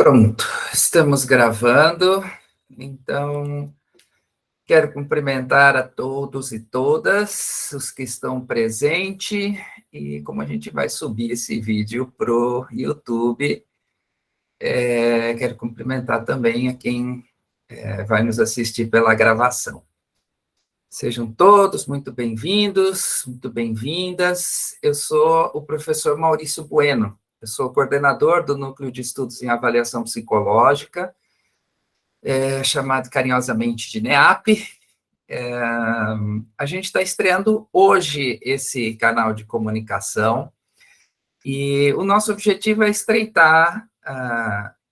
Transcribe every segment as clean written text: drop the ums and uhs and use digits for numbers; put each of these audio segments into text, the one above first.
Pronto, estamos gravando, então quero cumprimentar a todos e todas os que estão presentes, e como a gente vai subir esse vídeo para o YouTube, quero cumprimentar também a quem vai nos assistir pela gravação. Sejam todos muito bem-vindos, muito bem-vindas. Eu sou o professor Maurício Bueno. Eu sou coordenador do Núcleo de Estudos em Avaliação Psicológica, chamado carinhosamente de NEAP. A gente está estreando hoje esse canal de comunicação e o nosso objetivo é estreitar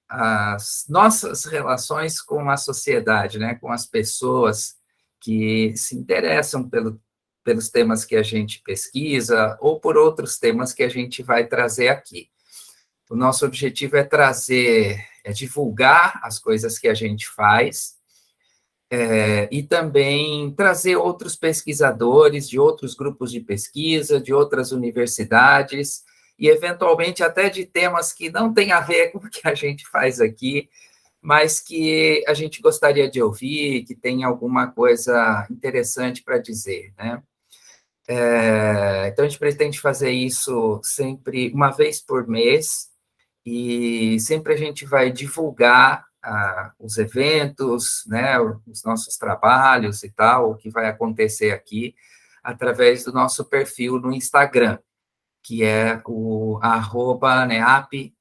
as nossas relações com a sociedade, né, com as pessoas que se interessam pelos temas que a gente pesquisa ou por outros temas que a gente vai trazer aqui. O nosso objetivo é divulgar as coisas que a gente faz e também trazer outros pesquisadores de outros grupos de pesquisa, de outras universidades, e eventualmente até de temas que não têm a ver com o que a gente faz aqui, mas que a gente gostaria de ouvir, que tem alguma coisa interessante para dizer, né? Então, a gente pretende fazer isso sempre uma vez por mês, e sempre a gente vai divulgar os eventos, né, os nossos trabalhos e tal, o que vai acontecer aqui, através do nosso perfil no Instagram, que é o @neap.ufpe.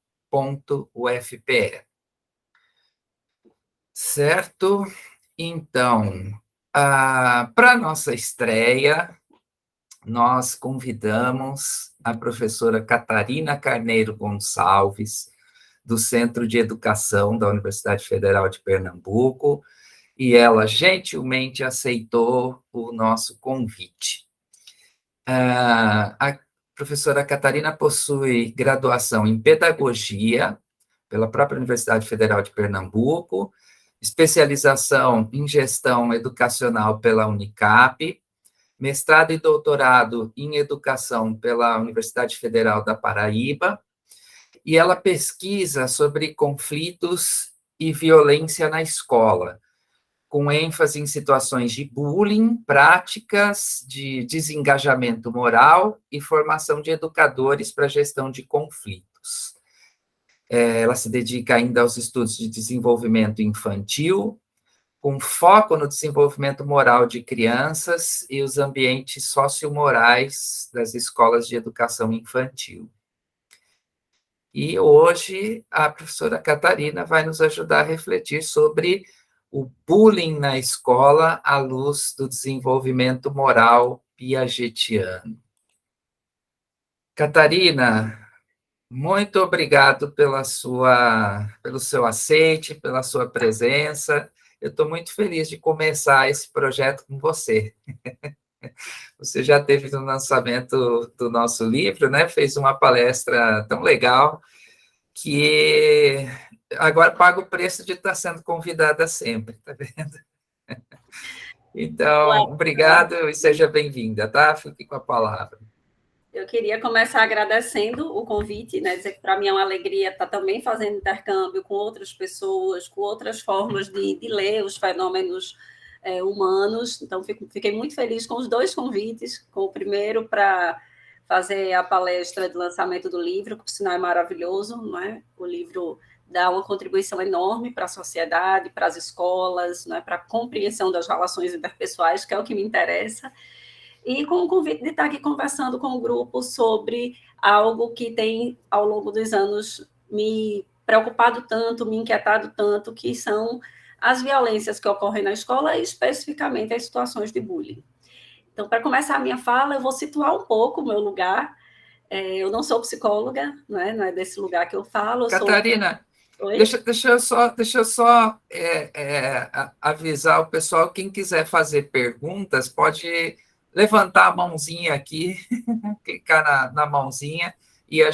Certo? Então, para a nossa estreia, nós convidamos a professora Catarina Carneiro Gonçalves, do Centro de Educação da Universidade Federal de Pernambuco, e ela gentilmente aceitou o nosso convite. A professora Catarina possui graduação em Pedagogia pela própria Universidade Federal de Pernambuco, especialização em Gestão Educacional pela Unicap, mestrado e doutorado em Educação pela Universidade Federal da Paraíba, e ela pesquisa sobre conflitos e violência na escola, com ênfase em situações de bullying, práticas de desengajamento moral e formação de educadores para gestão de conflitos. Ela se dedica ainda aos estudos de desenvolvimento infantil, com foco no desenvolvimento moral de crianças e os ambientes sociomorais das escolas de educação infantil. E hoje a professora Catarina vai nos ajudar a refletir sobre o bullying na escola à luz do desenvolvimento moral piagetiano. Catarina, muito obrigado pelo seu aceite, pela sua presença. Eu estou muito feliz de começar esse projeto com você. Você já teve no lançamento do nosso livro, né? Fez uma palestra tão legal que agora paga o preço de estar sendo convidada sempre, tá vendo? Então, obrigado e seja bem-vinda, tá? Fique com a palavra. Eu queria começar agradecendo o convite, né? Dizer que para mim é uma alegria estar também fazendo intercâmbio com outras pessoas, com outras formas de ler os fenômenos humanos. Então, fiquei muito feliz com os dois convites, com o primeiro para fazer a palestra de lançamento do livro, que por sinal é maravilhoso, não é? O livro dá uma contribuição enorme para a sociedade, para as escolas, não é? Para a compreensão das relações interpessoais, que é o que me interessa. E com o convite de estar aqui conversando com o grupo sobre algo que tem, ao longo dos anos, me preocupado tanto, me inquietado tanto, que são as violências que ocorrem na escola e, especificamente, as situações de bullying. Então, para começar a minha fala, eu vou situar um pouco o meu lugar. Eu não sou psicóloga, não é desse lugar que eu falo. Catarina, deixa eu só avisar o pessoal, quem quiser fazer perguntas, pode levantar a mãozinha aqui, clicar na mãozinha, e a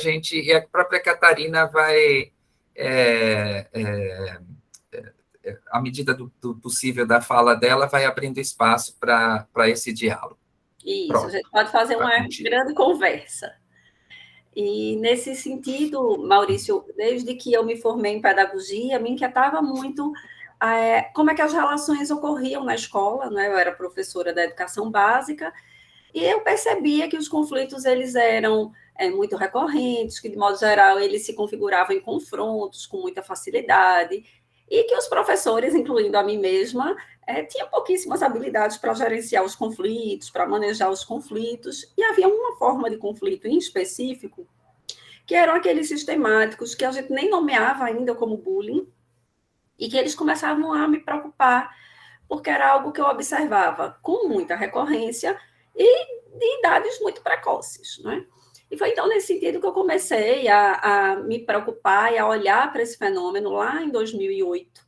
própria Catarina vai, à medida do possível da fala dela, vai abrindo espaço para esse diálogo. Isso, pronto. A gente pode fazer uma grande conversa. E, nesse sentido, Maurício, desde que eu me formei em pedagogia, me inquietava muito como é que as relações ocorriam na escola, né? Eu era professora da educação básica, e eu percebia que os conflitos eles eram muito recorrentes, que, de modo geral, eles se configuravam em confrontos com muita facilidade, e que os professores, incluindo a mim mesma, tinham pouquíssimas habilidades para gerenciar os conflitos, para manejar os conflitos, e havia uma forma de conflito em específico, que eram aqueles sistemáticos que a gente nem nomeava ainda como bullying, e que eles começavam a me preocupar, porque era algo que eu observava com muita recorrência e de idades muito precoces, né? E foi então nesse sentido que eu comecei a me preocupar e a olhar para esse fenômeno lá em 2008,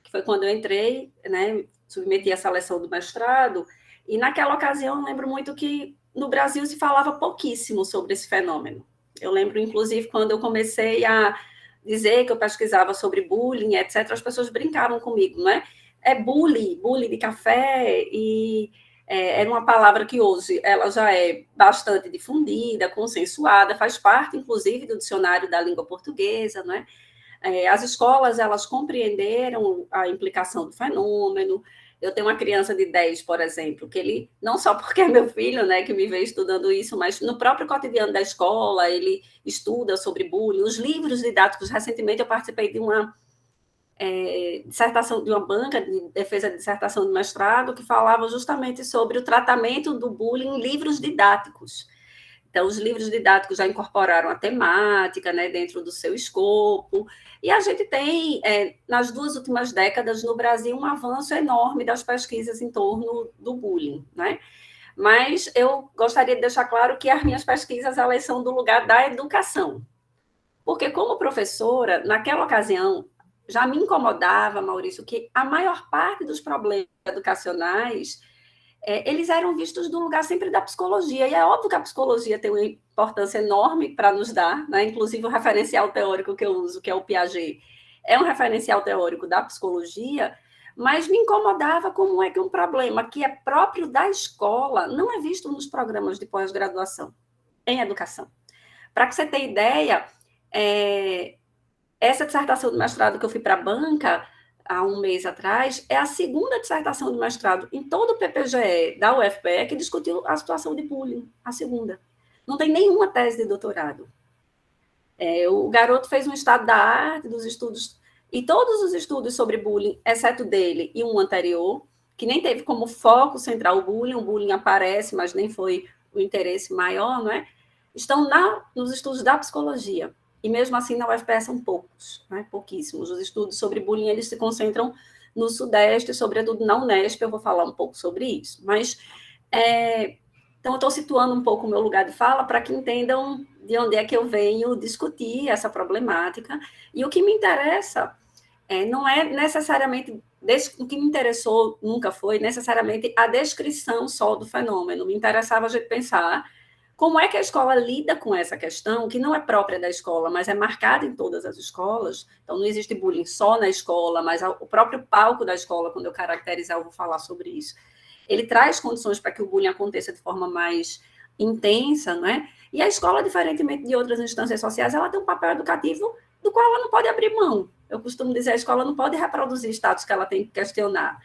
que foi quando eu entrei, né, submeti a seleção do mestrado, e naquela ocasião eu lembro muito que no Brasil se falava pouquíssimo sobre esse fenômeno. Eu lembro, inclusive, quando eu comecei a dizer que eu pesquisava sobre bullying, etc., as pessoas brincavam comigo, não é? É bullying de café, e era uma palavra que hoje ela já é bastante difundida, consensuada, faz parte, inclusive, do dicionário da língua portuguesa, não é? As escolas, elas compreenderam a implicação do fenômeno. Eu tenho uma criança de 10, por exemplo, que ele, não só porque é meu filho, né, que me vê estudando isso, mas no próprio cotidiano da escola, ele estuda sobre bullying, os livros didáticos. Recentemente eu participei de uma dissertação, de uma banca de defesa de dissertação de mestrado, que falava justamente sobre o tratamento do bullying em livros didáticos. Então, os livros didáticos já incorporaram a temática, né, dentro do seu escopo, e a gente tem, nas 2 últimas décadas, no Brasil, um avanço enorme das pesquisas em torno do bullying, né? Mas eu gostaria de deixar claro que as minhas pesquisas, elas são do lugar da educação, porque, como professora, naquela ocasião, já me incomodava, Maurício, que a maior parte dos problemas educacionais eles eram vistos do lugar sempre da psicologia, e é óbvio que a psicologia tem uma importância enorme para nos dar, né? Inclusive o referencial teórico que eu uso, que é o Piaget, é um referencial teórico da psicologia, mas me incomodava como é que um problema que é próprio da escola não é visto nos programas de pós-graduação em educação. Para que você tenha ideia, essa dissertação do mestrado que eu fui para a banca há um mês atrás, é a segunda dissertação de mestrado em todo o PPGE da UFPE que discutiu a situação de bullying, a segunda. Não tem nenhuma tese de doutorado. O garoto fez um estado da arte, dos estudos, e todos os estudos sobre bullying, exceto dele e um anterior, que nem teve como foco central o bullying aparece, mas nem foi o interesse maior, não é? Estão nos estudos da psicologia. E mesmo assim, na UFPE são poucos, né? Pouquíssimos. Os estudos sobre bullying, eles se concentram no Sudeste, sobretudo na Unesp, eu vou falar um pouco sobre isso. Mas, então, eu estou situando um pouco o meu lugar de fala para que entendam de onde é que eu venho discutir essa problemática. E o que me interessa não é necessariamente, o que me interessou nunca foi necessariamente a descrição só do fenômeno. Me interessava a gente pensar como é que a escola lida com essa questão, que não é própria da escola, mas é marcada em todas as escolas. Então, não existe bullying só na escola, mas o próprio palco da escola, quando eu caracterizar, eu vou falar sobre isso. Ele traz condições para que o bullying aconteça de forma mais intensa, não é? E a escola, diferentemente de outras instâncias sociais, ela tem um papel educativo do qual ela não pode abrir mão. Eu costumo dizer, a escola não pode reproduzir status que ela tem que questionar.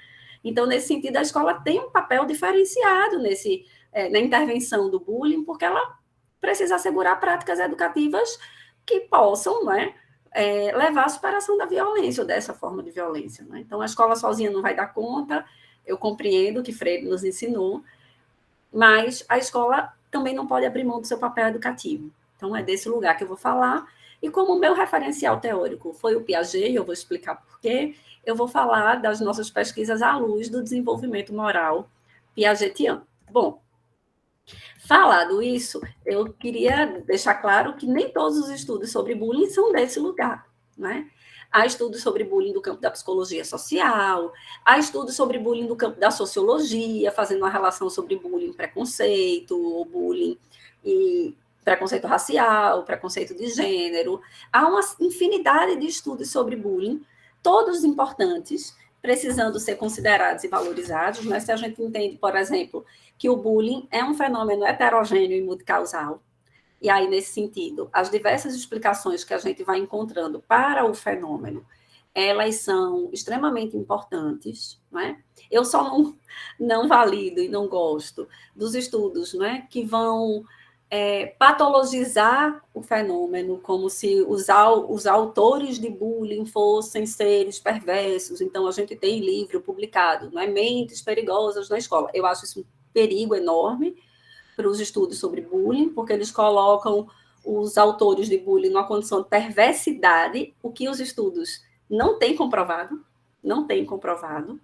Então, nesse sentido, a escola tem um papel diferenciado na intervenção do bullying, porque ela precisa assegurar práticas educativas que possam, né, levar à superação da violência, ou dessa forma de violência. Né? Então, a escola sozinha não vai dar conta, eu compreendo que Freire nos ensinou, mas a escola também não pode abrir mão do seu papel educativo. Então, é desse lugar que eu vou falar. E como o meu referencial teórico foi o Piaget, eu vou explicar por quê, eu vou falar das nossas pesquisas à luz do desenvolvimento moral piagetiano. Bom, falado isso, eu queria deixar claro que nem todos os estudos sobre bullying são desse lugar, né? Há estudos sobre bullying do campo da psicologia social, há estudos sobre bullying do campo da sociologia, fazendo uma relação sobre bullying e preconceito, ou bullying e preconceito racial, preconceito de gênero. Há uma infinidade de estudos sobre bullying, todos importantes, precisando ser considerados e valorizados, mas se a gente entende, por exemplo, que o bullying é um fenômeno heterogêneo e multicausal, E aí, nesse sentido, as diversas explicações que a gente vai encontrando para o fenômeno, elas são extremamente importantes, não é? Eu só não valido e não gosto dos estudos, não é, que vão patologizar o fenômeno, como se os autores de bullying fossem seres perversos. Então, a gente tem livro publicado, não é? Mentes perigosas na escola. Eu acho isso um perigo enorme para os estudos sobre bullying, porque eles colocam os autores de bullying numa condição de perversidade, o que os estudos não têm comprovado, não têm comprovado.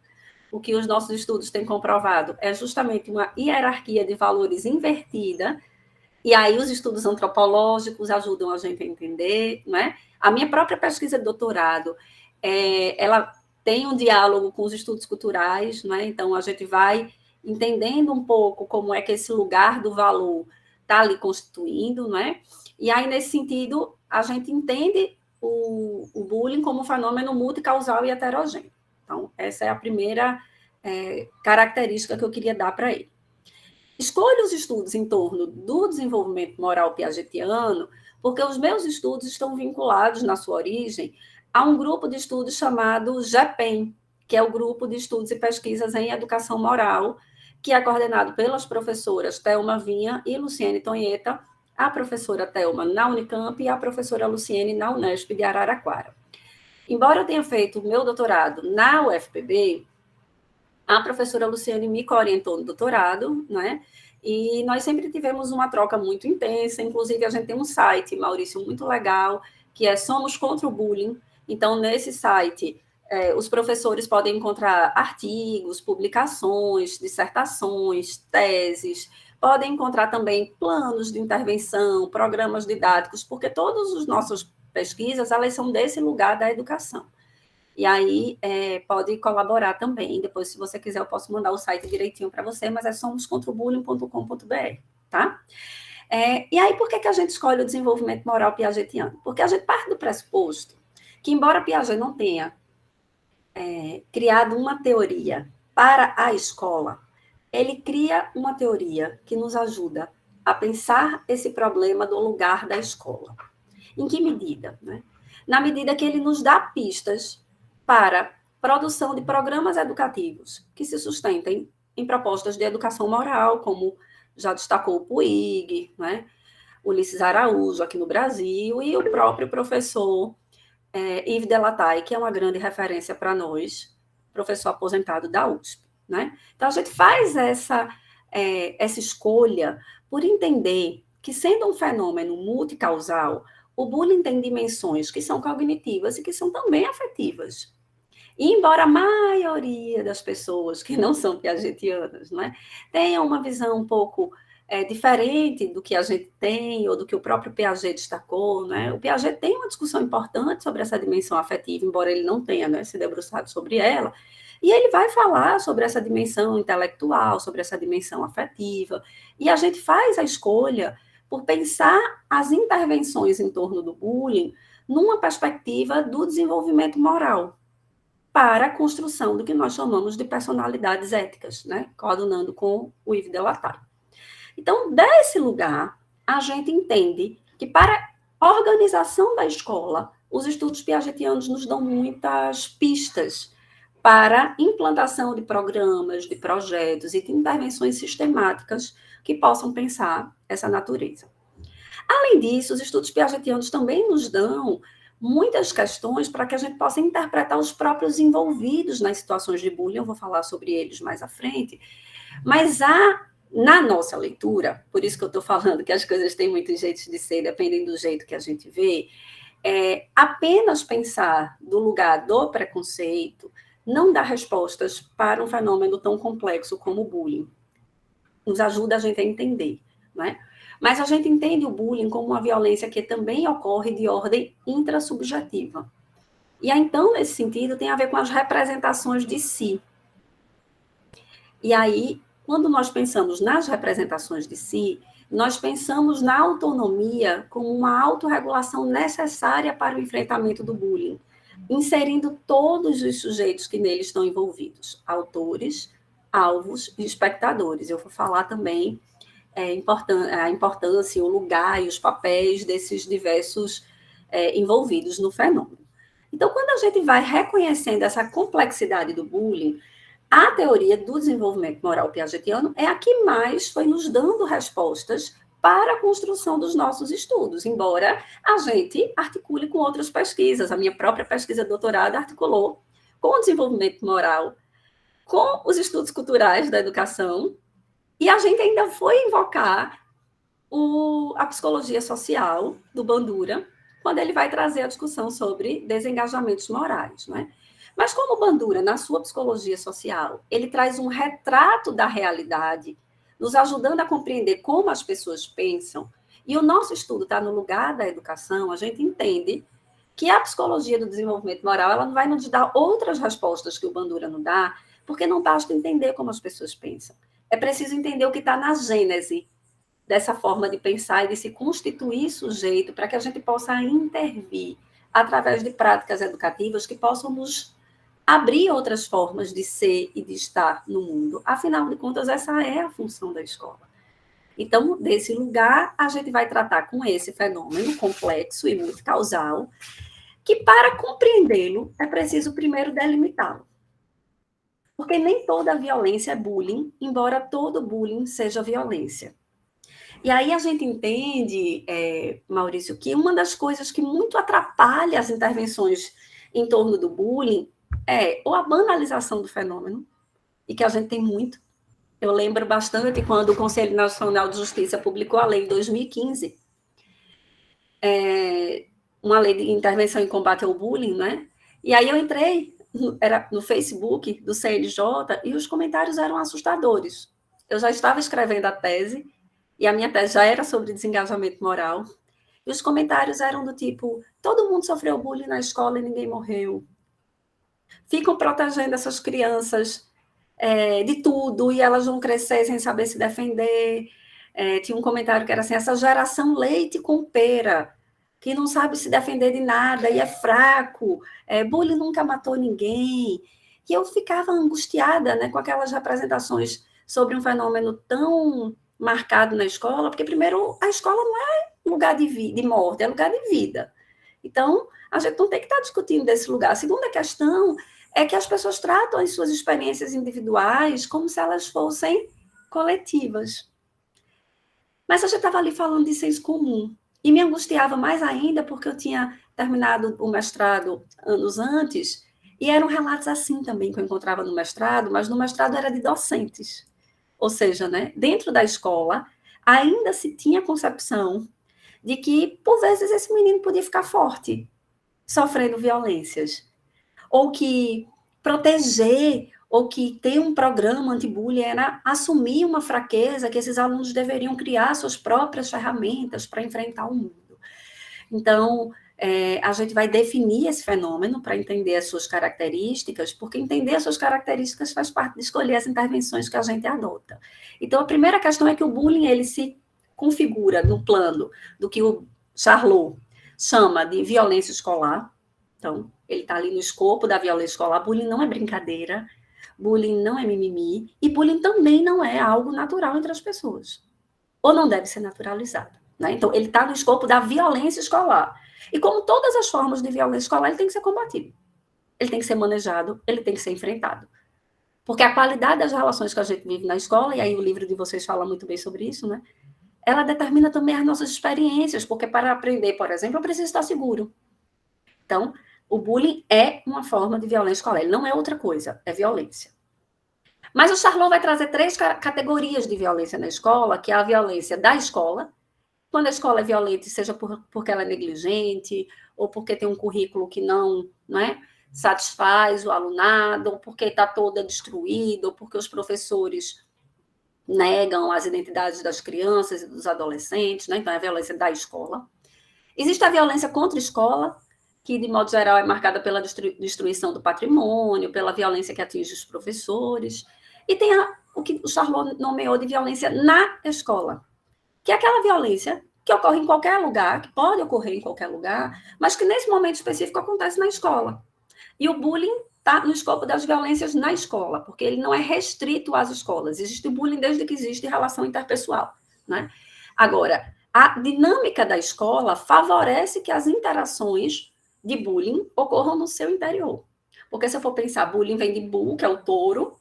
O que os nossos estudos têm comprovado é justamente uma hierarquia de valores invertida, e aí os estudos antropológicos ajudam a gente a entender, não é? A minha própria pesquisa de doutorado, ela tem um diálogo com os estudos culturais, não é? Então a gente vai entendendo um pouco como é que esse lugar do valor está ali constituindo, não é? E aí, nesse sentido, a gente entende o bullying como um fenômeno multicausal e heterogêneo. Então, essa é a primeira característica que eu queria dar para ele. Escolho os estudos em torno do desenvolvimento moral piagetiano, porque os meus estudos estão vinculados, na sua origem, a um grupo de estudos chamado GEPEN, que é o Grupo de Estudos e Pesquisas em Educação Moral, que é coordenado pelas professoras Thelma Vinha e Luciene Tonheta, a professora Thelma na Unicamp e a professora Luciene na Unesp de Araraquara. Embora eu tenha feito o meu doutorado na UFPB, a professora Luciene me orientou no doutorado, né? E nós sempre tivemos uma troca muito intensa, inclusive a gente tem um site, Maurício, muito legal, que é Somos Contra o Bullying. Então, nesse site, os professores podem encontrar artigos, publicações, dissertações, teses, podem encontrar também planos de intervenção, programas didáticos, porque todas as nossas pesquisas, elas são desse lugar da educação. E aí pode colaborar também. Depois, se você quiser, eu posso mandar o site direitinho para você, mas é somoscontrobullying.com.br, tá? E aí, por que a gente escolhe o desenvolvimento moral piagetiano? Porque a gente parte do pressuposto que, embora Piaget não tenha criado uma teoria para a escola, ele cria uma teoria que nos ajuda a pensar esse problema do lugar da escola. Em que medida? Né? Na medida que ele nos dá pistas para produção de programas educativos que se sustentem em propostas de educação moral, como já destacou o Puig, né? Ulisses Araújo aqui no Brasil, e o próprio professor Yves Delataille, que é uma grande referência para nós, professor aposentado da USP. Né? Então, a gente faz essa escolha por entender que, sendo um fenômeno multicausal, o bullying tem dimensões que são cognitivas e que são também afetivas. E embora a maioria das pessoas que não são piagetianas, né, tenham uma visão um pouco diferente do que a gente tem, ou do que o próprio Piaget destacou, né? O Piaget tem uma discussão importante sobre essa dimensão afetiva, embora ele não tenha, né, se debruçado sobre ela, e ele vai falar sobre essa dimensão intelectual, sobre essa dimensão afetiva, e a gente faz a escolha por pensar as intervenções em torno do bullying numa perspectiva do desenvolvimento moral, para a construção do que nós chamamos de personalidades éticas, né? Coadunando com o Yves Delataille. Então, desse lugar, a gente entende que para a organização da escola, os estudos piagetianos nos dão muitas pistas para implantação de programas, de projetos e de intervenções sistemáticas que possam pensar essa natureza. Além disso, os estudos piagetianos também nos dão muitas questões para que a gente possa interpretar os próprios envolvidos nas situações de bullying, eu vou falar sobre eles mais à frente, mas na nossa leitura, por isso que eu estou falando que as coisas têm muitos jeitos de ser, dependendo do jeito que a gente vê, apenas pensar do lugar do preconceito não dá respostas para um fenômeno tão complexo como o bullying. Nos ajuda a gente a entender, não é? Mas a gente entende o bullying como uma violência que também ocorre de ordem intrassubjetiva. E aí, então, nesse sentido, tem a ver com as representações de si. E aí, quando nós pensamos nas representações de si, nós pensamos na autonomia como uma autorregulação necessária para o enfrentamento do bullying, inserindo todos os sujeitos que nele estão envolvidos, autores, alvos e espectadores. Eu vou falar também a importância, o lugar e os papéis desses diversos envolvidos no fenômeno. Então, quando a gente vai reconhecendo essa complexidade do bullying, a teoria do desenvolvimento moral piagetiano é a que mais foi nos dando respostas para a construção dos nossos estudos, embora a gente articule com outras pesquisas. A minha própria pesquisa de doutorado articulou com o desenvolvimento moral, com os estudos culturais da educação, e a gente ainda foi invocar a psicologia social do Bandura, quando ele vai trazer a discussão sobre desengajamentos morais, né? Mas como o Bandura, na sua psicologia social, ele traz um retrato da realidade, nos ajudando a compreender como as pessoas pensam, e o nosso estudo está no lugar da educação, a gente entende que a psicologia do desenvolvimento moral ela não vai nos dar outras respostas que o Bandura não dá, porque não basta entender como as pessoas pensam. É preciso entender o que está na gênese dessa forma de pensar e de se constituir sujeito para que a gente possa intervir através de práticas educativas que possam nos abrir outras formas de ser e de estar no mundo. Afinal de contas, essa é a função da escola. Então, desse lugar, a gente vai tratar com esse fenômeno complexo e multicausal, que para compreendê-lo, é preciso primeiro delimitá-lo. Porque nem toda violência é bullying, embora todo bullying seja violência. E aí a gente entende, Maurício, que uma das coisas que muito atrapalha as intervenções em torno do bullying é ou a banalização do fenômeno, e que a gente tem muito. Eu lembro bastante quando o Conselho Nacional de Justiça publicou a lei em 2015, uma lei de intervenção em combate ao bullying, né? E aí eu entrei no Facebook do CNJ e os comentários eram assustadores. Eu já estava escrevendo a tese, e a minha tese já era sobre desengajamento moral, e os comentários eram do tipo, todo mundo sofreu bullying na escola e ninguém morreu. Ficam protegendo essas crianças de tudo, e elas vão crescer sem saber se defender. Tinha um comentário que era assim, essa geração leite com pera, que não sabe se defender de nada, e é fraco, bullying nunca matou ninguém. E eu ficava angustiada, né, com aquelas representações sobre um fenômeno tão marcado na escola, porque, primeiro, a escola não é lugar de morte, é lugar de vida. Então, a gente não tem que estar discutindo desse lugar. A segunda questão é que as pessoas tratam as suas experiências individuais como se elas fossem coletivas. Mas a gente estava ali falando de senso comum. E me angustiava mais ainda porque eu tinha terminado o mestrado anos antes, e eram relatos assim também que eu encontrava no mestrado, mas no mestrado era de docentes. Ou seja, né, dentro da escola, ainda se tinha a concepção de que, por vezes, esse menino podia ficar forte, sofrendo violências. Ou que proteger, ou que ter um programa anti-bullying era assumir uma fraqueza, que esses alunos deveriam criar suas próprias ferramentas para enfrentar o mundo. Então, a gente vai definir esse fenômeno para entender as suas características, porque entender as suas características faz parte de escolher as intervenções que a gente adota. Então, a primeira questão é que o bullying ele se configura no plano do que o Charlot chama de violência escolar. Então, ele está ali no escopo da violência escolar. Bullying não é brincadeira, bullying não é mimimi, e bullying também não é algo natural entre as pessoas, ou não deve ser naturalizado, né? Então, ele está no escopo da violência escolar. E como todas as formas de violência escolar, ele tem que ser combatido. Ele tem que ser manejado, ele tem que ser enfrentado. Porque a qualidade das relações que a gente vive na escola, e aí o livro de vocês fala muito bem sobre isso, né? Ela determina também as nossas experiências, porque para aprender, por exemplo, eu preciso estar seguro. Então, o bullying é uma forma de violência escolar, ele não é outra coisa, é violência. Mas o Charlot vai trazer 3 categorias de violência na escola, que é a violência da escola, quando a escola é violenta, seja porque ela é negligente, ou porque tem um currículo que não satisfaz o alunado, ou porque está toda destruída, ou porque os professores negam as identidades das crianças e dos adolescentes, né? Então, é a violência da escola. Existe a violência contra a escola, que, de modo geral, é marcada pela destruição do patrimônio, pela violência que atinge os professores. E tem o que o Charlot nomeou de violência na escola, que é aquela violência que ocorre em qualquer lugar, que pode ocorrer em qualquer lugar, mas que, nesse momento específico, acontece na escola. E o bullying está no escopo das violências na escola, porque ele não é restrito às escolas. Existe o bullying desde que existe relação interpessoal. né? Agora, a dinâmica da escola favorece que as interações de bullying ocorram no seu interior. Porque se eu for pensar, bullying vem de bull, que é o touro.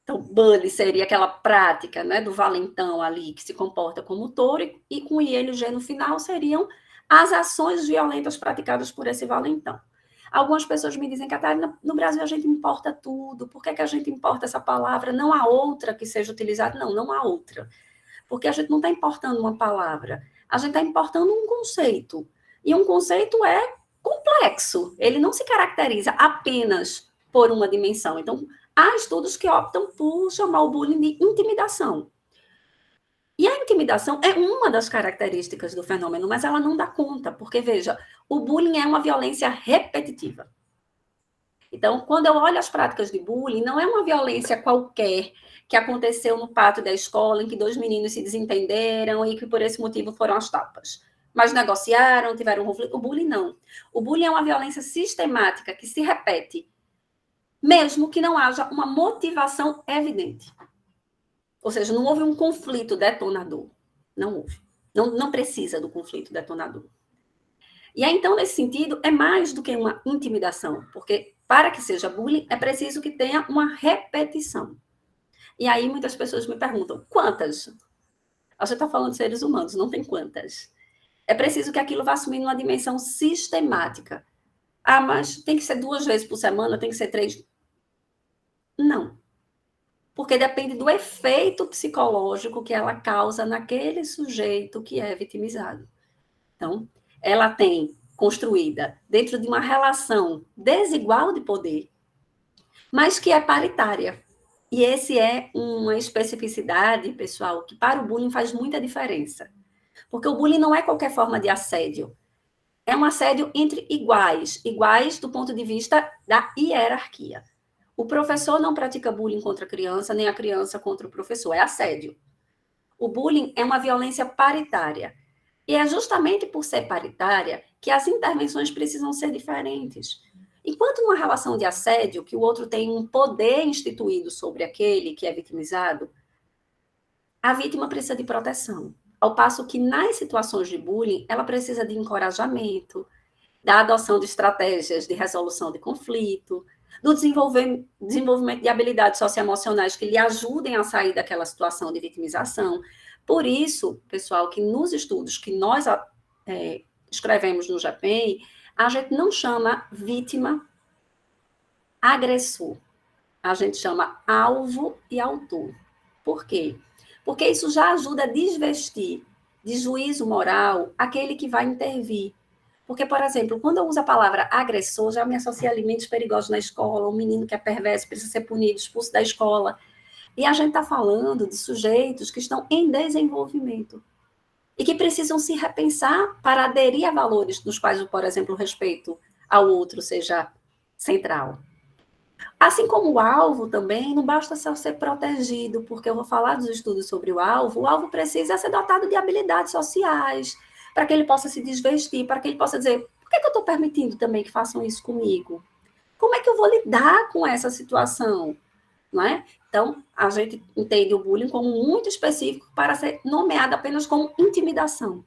Então, bully seria aquela prática, né, do valentão ali, que se comporta como touro, e com ing no final seriam as ações violentas praticadas por esse valentão. Algumas pessoas me dizem, Catarina, no Brasil a gente importa tudo, por que a gente importa essa palavra? Não há outra que seja utilizada? Não, não há outra. Porque a gente não está importando uma palavra, a gente está importando um conceito. E um conceito é complexo, ele não se caracteriza apenas por uma dimensão. Então, há estudos que optam por chamar o bullying de intimidação. E a intimidação é uma das características do fenômeno, mas ela não dá conta, porque, veja, o bullying é uma violência repetitiva. Então, quando eu olho as práticas de bullying, não é uma violência qualquer que aconteceu no pátio da escola, em que 2 meninos se desentenderam e que por esse motivo foram às tapas. Mas negociaram, tiveram um conflito. O bullying não. O bullying é uma violência sistemática que se repete, mesmo que não haja uma motivação evidente. Ou seja, não houve um conflito detonador. Não houve. Não precisa do conflito detonador. E aí, então, nesse sentido, é mais do que uma intimidação, porque para que seja bullying, é preciso que tenha uma repetição. E aí, muitas pessoas me perguntam, quantas? A gente está falando de seres humanos, não tem quantas. É preciso que aquilo vá assumindo uma dimensão sistemática. Ah, mas tem que ser 2 vezes por semana, tem que ser 3? Não. Porque depende do efeito psicológico que ela causa naquele sujeito que é vitimizado. Então, ela tem construída dentro de uma relação desigual de poder, mas que é paritária. E esse é uma especificidade, pessoal, que para o bullying faz muita diferença. Porque o bullying não é qualquer forma de assédio. É um assédio entre iguais, iguais do ponto de vista da hierarquia. O professor não pratica bullying contra a criança, nem a criança contra o professor, é assédio. O bullying é uma violência paritária. E é justamente por ser paritária que as intervenções precisam ser diferentes. Enquanto numa relação de assédio, que o outro tem um poder instituído sobre aquele que é vitimizado, a vítima precisa de proteção. Ao passo que nas situações de bullying, ela precisa de encorajamento, da adoção de estratégias de resolução de conflito, do desenvolvimento de habilidades socioemocionais que lhe ajudem a sair daquela situação de vitimização. Por isso, pessoal, que nos estudos que nós escrevemos no GEPEN, a gente não chama vítima agressor, a gente chama alvo e autor. Por quê? Porque isso já ajuda a desvestir de juízo moral aquele que vai intervir. Porque, por exemplo, quando eu uso a palavra agressor, já me associa a alimentos perigosos na escola, um menino que é perverso precisa ser punido, expulso da escola. E a gente está falando de sujeitos que estão em desenvolvimento e que precisam se repensar para aderir a valores nos quais, por exemplo, o respeito ao outro seja central. Assim como o alvo também, não basta só ser protegido, porque eu vou falar dos estudos sobre o alvo precisa ser dotado de habilidades sociais, para que ele possa se desvestir, para que ele possa dizer, por que eu estou permitindo também que façam isso comigo? Como é que eu vou lidar com essa situação? Não é? Então, a gente entende o bullying como muito específico para ser nomeado apenas como intimidação.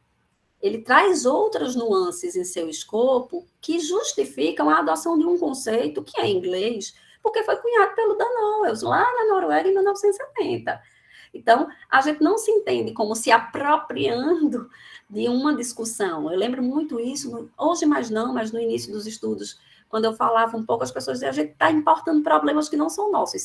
Ele traz outras nuances em seu escopo que justificam a adoção de um conceito que é em inglês, porque foi cunhado pelo Dan Owens, lá na Noruega, em 1970. Então, a gente não se entende como se apropriando de uma discussão. Eu lembro muito isso, hoje mais não, mas no início dos estudos, quando eu falava um pouco, as pessoas diziam, a gente está importando problemas que não são nossos,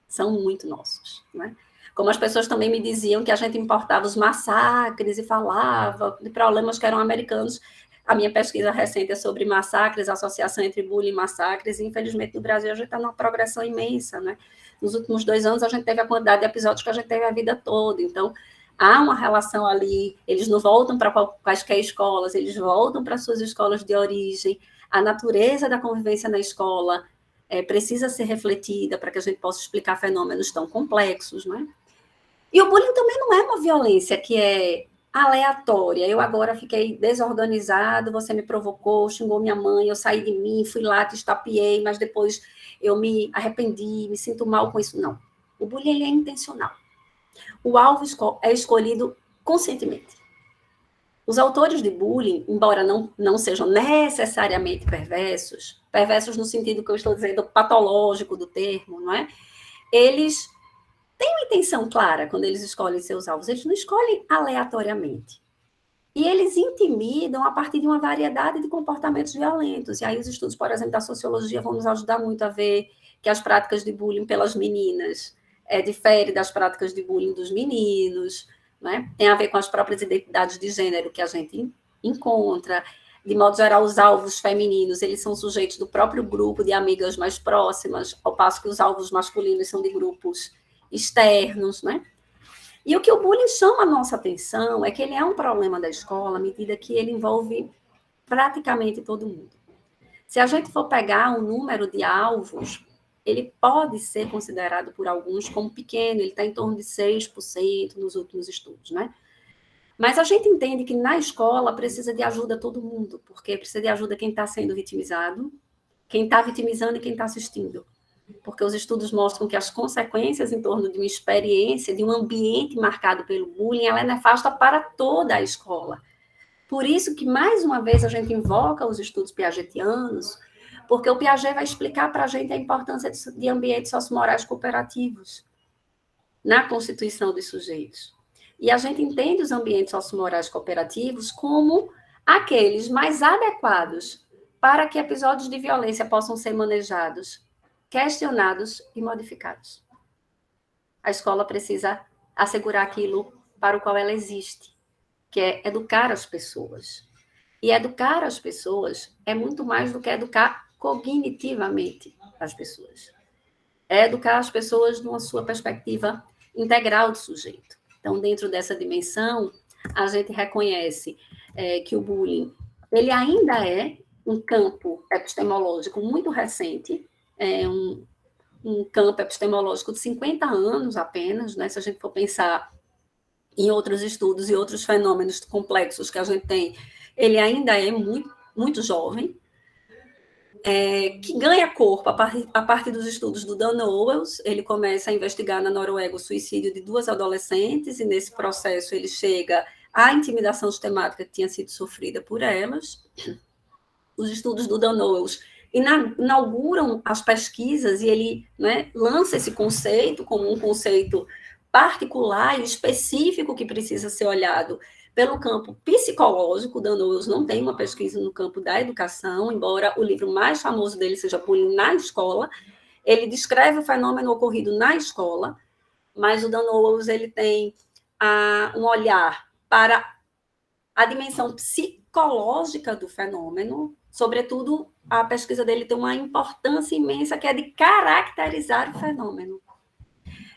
são muito nossos, né? Como as pessoas também me diziam que a gente importava os massacres e falava de problemas que eram americanos. A minha pesquisa recente é sobre massacres, a associação entre bullying e massacres, e infelizmente no Brasil a gente está numa progressão imensa, né? Nos últimos 2 anos a gente teve a quantidade de episódios que a gente teve a vida toda, então há uma relação ali, eles não voltam para quaisquer escolas, eles voltam para suas escolas de origem, a natureza da convivência na escola precisa ser refletida para que a gente possa explicar fenômenos tão complexos, não é? E o bullying também não é uma violência que é aleatória. Eu agora fiquei desorganizado, você me provocou, xingou minha mãe, eu saí de mim, fui lá, te estapeei, mas depois eu me arrependi, me sinto mal com isso. Não. O bullying é intencional. O alvo é escolhido conscientemente. Os autores de bullying, embora não sejam necessariamente perversos, perversos no sentido que eu estou dizendo patológico do termo, não é? Eles têm uma intenção clara quando eles escolhem seus alvos, eles não escolhem aleatoriamente. E eles intimidam a partir de uma variedade de comportamentos violentos. E aí os estudos, por exemplo, da sociologia vão nos ajudar muito a ver que as práticas de bullying pelas meninas diferem das práticas de bullying dos meninos, né? Tem a ver com as próprias identidades de gênero que a gente encontra. De modo geral, os alvos femininos, eles são sujeitos do próprio grupo de amigas mais próximas, ao passo que os alvos masculinos são de grupos externos, né? E o que o bullying chama a nossa atenção é que ele é um problema da escola à medida que ele envolve praticamente todo mundo. Se a gente for pegar o número de alvos, ele pode ser considerado por alguns como pequeno, ele está em torno de 6% nos últimos estudos, né? Mas a gente entende que na escola precisa de ajuda todo mundo, porque precisa de ajuda quem está sendo vitimizado, quem está vitimizando e quem está assistindo. Porque os estudos mostram que as consequências em torno de uma experiência, de um ambiente marcado pelo bullying, ela é nefasta para toda a escola. Por isso que, mais uma vez, a gente invoca os estudos piagetianos, porque o Piaget vai explicar para a gente a importância de ambientes sociomorais cooperativos na constituição dos sujeitos. E a gente entende os ambientes sociomorais cooperativos como aqueles mais adequados para que episódios de violência possam ser manejados, questionados e modificados. A escola precisa assegurar aquilo para o qual ela existe, que é educar as pessoas. E educar as pessoas é muito mais do que educar cognitivamente as pessoas. É educar as pessoas numa sua perspectiva integral do sujeito. Então, dentro dessa dimensão, a gente reconhece que o bullying ele ainda é um campo epistemológico muito recente, um campo epistemológico de 50 anos apenas, né? Se a gente for pensar em outros estudos e outros fenômenos complexos que a gente tem, ele ainda é muito, muito jovem, que ganha corpo a partir dos estudos do Dan Owens. Ele começa a investigar na Noruega o suicídio de 2 adolescentes, e nesse processo ele chega à intimidação sistemática que tinha sido sofrida por elas. Os estudos do Dan Owens inauguram as pesquisas e ele, né, lança esse conceito como um conceito particular e específico que precisa ser olhado pelo campo psicológico. Dan Owens não tem uma pesquisa no campo da educação, embora o livro mais famoso dele seja Bullying na Escola. Ele descreve o fenômeno ocorrido na escola, mas o Dan Owens ele tem um olhar para a dimensão psicológica do fenômeno. Sobretudo, a pesquisa dele tem uma importância imensa, que é de caracterizar o fenômeno.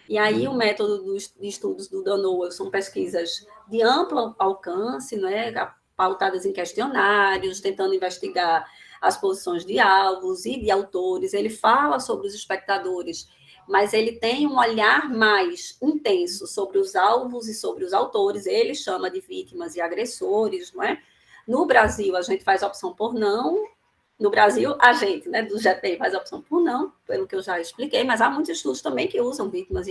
E aí o método de estudos do Dan Owens são pesquisas de amplo alcance, né, pautadas em questionários, tentando investigar as posições de alvos e de autores. Ele fala sobre os espectadores, mas ele tem um olhar mais intenso sobre os alvos e sobre os autores. Ele chama de vítimas e agressores, não é? No Brasil, a gente faz a opção por não. No Brasil, a gente, né, do GT, faz a opção por não, pelo que eu já expliquei, mas há muitos estudos também que usam vítimas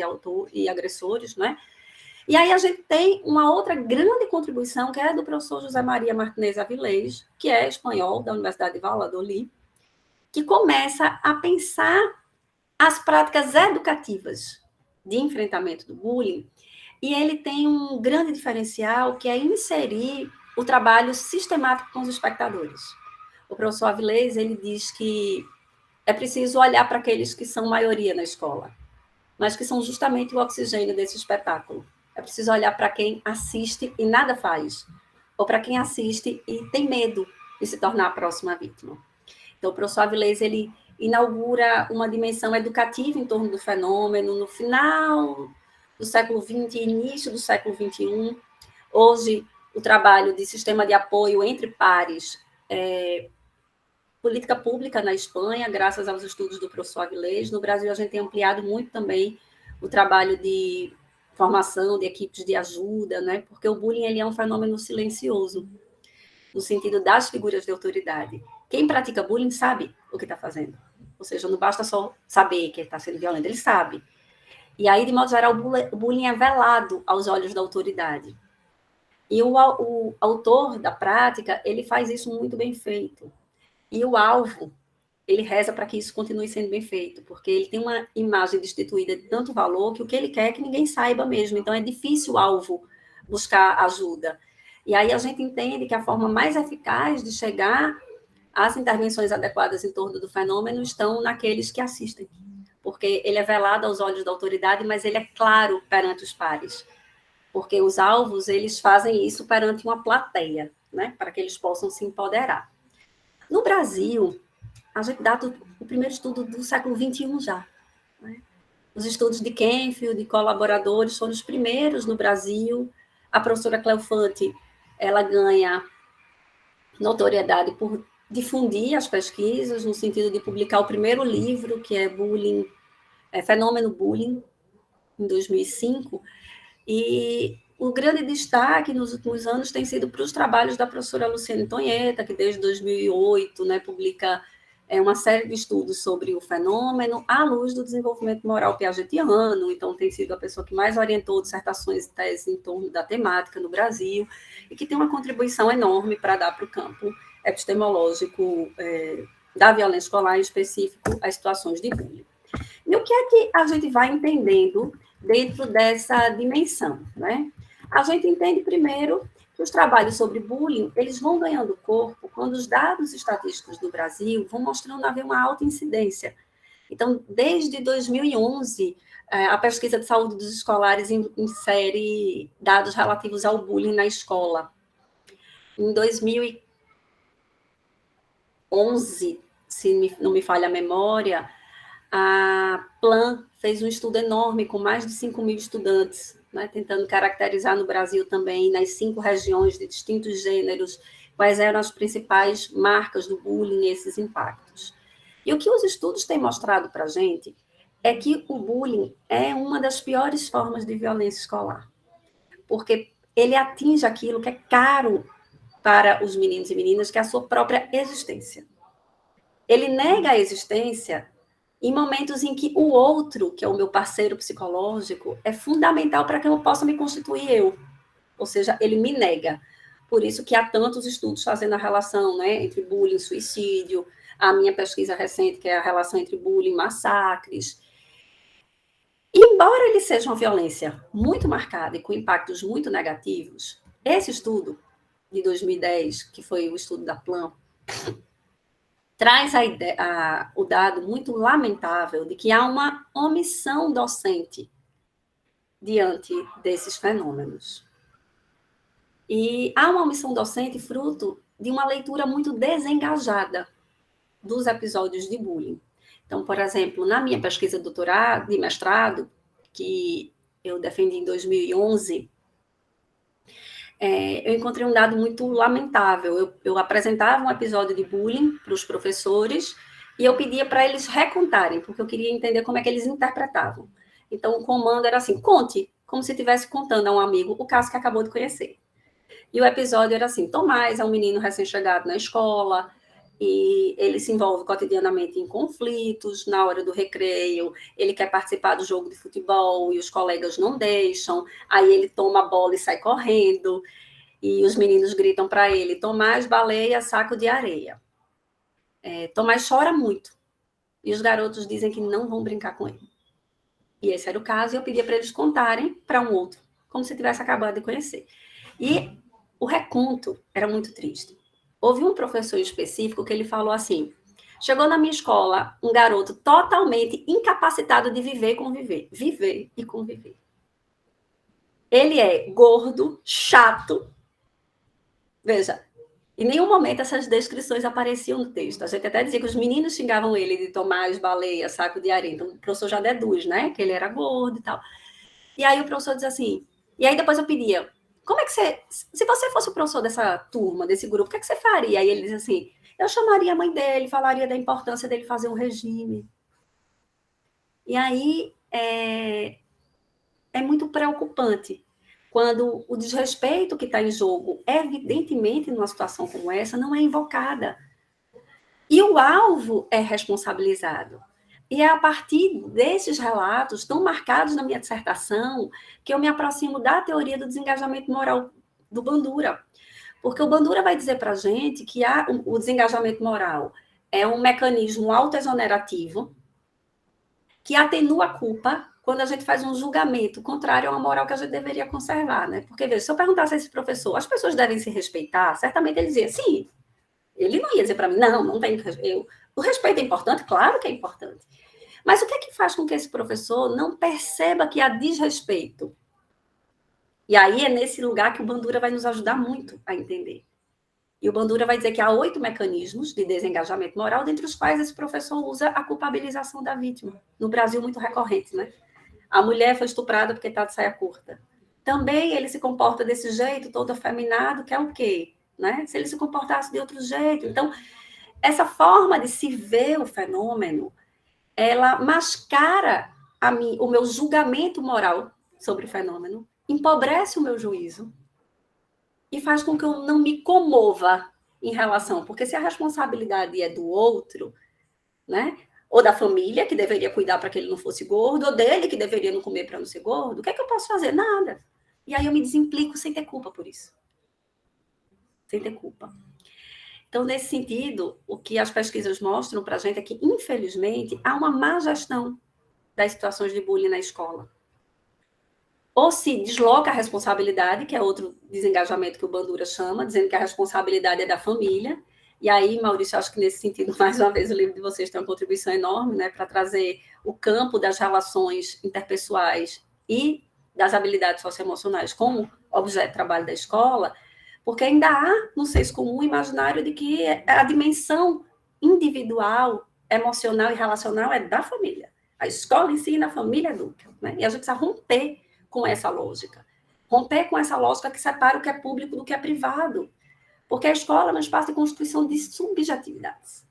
e agressores, né? E aí a gente tem uma outra grande contribuição, que é do professor José Maria Martinez Avilés, que é espanhol, da Universidade de Valladolid, que começa a pensar as práticas educativas de enfrentamento do bullying, e ele tem um grande diferencial, que é inserir o trabalho sistemático com os espectadores. O professor Avilés, ele diz que é preciso olhar para aqueles que são maioria na escola, mas que são justamente o oxigênio desse espetáculo. É preciso olhar para quem assiste e nada faz, ou para quem assiste e tem medo de se tornar a próxima vítima. Então, o professor Avilés, ele inaugura uma dimensão educativa em torno do fenômeno no final do século XX e início do século XXI. Hoje, o trabalho de sistema de apoio entre pares política pública na Espanha, graças aos estudos do professor Avilés. No Brasil, a gente tem ampliado muito também o trabalho de formação de equipes de ajuda, né? Porque o bullying ele é um fenômeno silencioso, no sentido das figuras de autoridade. Quem pratica bullying sabe o que está fazendo. Ou seja, não basta só saber que está sendo violento, ele sabe. E aí, de modo geral, o bullying é velado aos olhos da autoridade. E o autor da prática, ele faz isso muito bem feito. E o alvo, ele reza para que isso continue sendo bem feito, porque ele tem uma imagem destituída de tanto valor que o que ele quer é que ninguém saiba mesmo. Então, é difícil o alvo buscar ajuda. E aí a gente entende que a forma mais eficaz de chegar às intervenções adequadas em torno do fenômeno estão naqueles que assistem, porque ele é velado aos olhos da autoridade, mas ele é claro perante os pares, porque os alvos, eles fazem isso perante uma plateia, né, para que eles possam se empoderar. No Brasil, a gente dá o primeiro estudo do século XXI já, né? Os estudos de Kenfield, de colaboradores, foram os primeiros no Brasil. A professora Cleofante, ela ganha notoriedade por difundir as pesquisas, no sentido de publicar o primeiro livro, que é Bullying, Fenômeno Bullying, em 2005, e o grande destaque nos últimos anos tem sido para os trabalhos da professora Luciane Tonheta, que desde 2008, né, publica uma série de estudos sobre o fenômeno à luz do desenvolvimento moral piagetiano, então tem sido a pessoa que mais orientou dissertações e teses em torno da temática no Brasil, e que tem uma contribuição enorme para dar para o campo epistemológico da violência escolar, em específico as situações de bullying. E o que é que a gente vai entendendo dentro dessa dimensão, né? A gente entende primeiro que os trabalhos sobre bullying, eles vão ganhando corpo quando os dados estatísticos do Brasil vão mostrando haver uma alta incidência. Então, desde 2011, a pesquisa de saúde dos escolares insere dados relativos ao bullying na escola. Em 2011, se não me falha a memória, a Plan fez um estudo enorme com mais de 5.000 estudantes, né, tentando caracterizar no Brasil também, nas 5 regiões de distintos gêneros, quais eram as principais marcas do bullying e esses impactos. E o que os estudos têm mostrado para a gente é que o bullying é uma das piores formas de violência escolar, porque ele atinge aquilo que é caro para os meninos e meninas, que é a sua própria existência. Ele nega a existência em momentos em que o outro, que é o meu parceiro psicológico, é fundamental para que eu possa me constituir eu. Ou seja, ele me nega. Por isso que há tantos estudos fazendo a relação, né, entre bullying e suicídio, a minha pesquisa recente, que é a relação entre bullying e massacres. E, embora ele seja uma violência muito marcada e com impactos muito negativos, esse estudo de 2010, que foi o estudo da Plan, traz o dado muito lamentável de que há uma omissão docente diante desses fenômenos. E há uma omissão docente fruto de uma leitura muito desengajada dos episódios de bullying. Então, por exemplo, na minha pesquisa de mestrado, que eu defendi em 2011, eu encontrei um dado muito lamentável. Eu apresentava um episódio de bullying para os professores e eu pedia para eles recontarem, porque eu queria entender como é que eles interpretavam. Então, o comando era assim, conte, como se estivesse contando a um amigo o caso que acabou de conhecer. E o episódio era assim, Tomás é um menino recém-chegado na escola e ele se envolve cotidianamente em conflitos, na hora do recreio, ele quer participar do jogo de futebol e os colegas não deixam, aí ele toma a bola e sai correndo, e os meninos gritam para ele, Tomás, baleia, saco de areia. Tomás chora muito, e os garotos dizem que não vão brincar com ele. E esse era o caso, e eu pedia para eles contarem para um outro, como se tivesse acabado de conhecer. E o reconto era muito triste. Houve um professor específico que ele falou assim, chegou na minha escola um garoto totalmente incapacitado de viver e conviver. Viver e conviver. Ele é gordo, chato. Veja, em nenhum momento essas descrições apareciam no texto. A gente até dizia que os meninos xingavam ele de Tomás, baleia, saco de areia. Então o professor já deduz, né? Que ele era gordo e tal. E aí o professor diz assim... E aí depois eu pedia... Como é que você... Se você fosse o professor dessa turma, desse grupo, o que é que você faria? Aí ele diz assim, eu chamaria a mãe dele, falaria da importância dele fazer um regime. E aí é muito preocupante quando o desrespeito que está em jogo, evidentemente, numa situação como essa, não é invocada. E o alvo é responsabilizado. E é a partir desses relatos, tão marcados na minha dissertação, que eu me aproximo da teoria do desengajamento moral do Bandura. Porque o Bandura vai dizer para a gente que o desengajamento moral é um mecanismo autoexonerativo que atenua a culpa quando a gente faz um julgamento contrário a uma moral que a gente deveria conservar, né? Porque, veja, se eu perguntasse a esse professor, as pessoas devem se respeitar, certamente ele dizia, sim. Ele não ia dizer para mim, não tem. O respeito é importante? Claro que é importante. Mas o que é que faz com que esse professor não perceba que há desrespeito? E aí é nesse lugar que o Bandura vai nos ajudar muito a entender. E o Bandura vai dizer que há 8 mecanismos de desengajamento moral, dentre os quais esse professor usa a culpabilização da vítima. No Brasil, muito recorrente, né? A mulher foi estuprada porque está de saia curta. Também ele se comporta desse jeito, todo afeminado, que é o quê? Né? Se ele se comportasse de outro jeito. Então, essa forma de se ver o fenômeno, ela mascara o meu julgamento moral sobre o fenômeno, empobrece o meu juízo e faz com que eu não me comova em relação, porque se a responsabilidade é do outro, né? Ou da família, que deveria cuidar para que ele não fosse gordo, ou dele, que deveria não comer para não ser gordo, o que é que eu posso fazer? Nada. E aí eu me desimplico sem ter culpa por isso. Sem ter culpa. Então, nesse sentido, o que as pesquisas mostram para a gente é que, infelizmente, há uma má gestão das situações de bullying na escola. Ou se desloca a responsabilidade, que é outro desengajamento que o Bandura chama, dizendo que a responsabilidade é da família. E aí, Maurício, acho que nesse sentido, mais uma vez, o livro de vocês tem uma contribuição enorme, né, para trazer o campo das relações interpessoais e das habilidades socioemocionais como objeto de trabalho da escola, porque ainda há no senso comum o imaginário de que a dimensão individual, emocional e relacional é da família. A escola ensina, a família educa, né? E a gente precisa romper com essa lógica. Romper com essa lógica que separa o que é público do que é privado. Porque a escola é um espaço de constituição de subjetividades.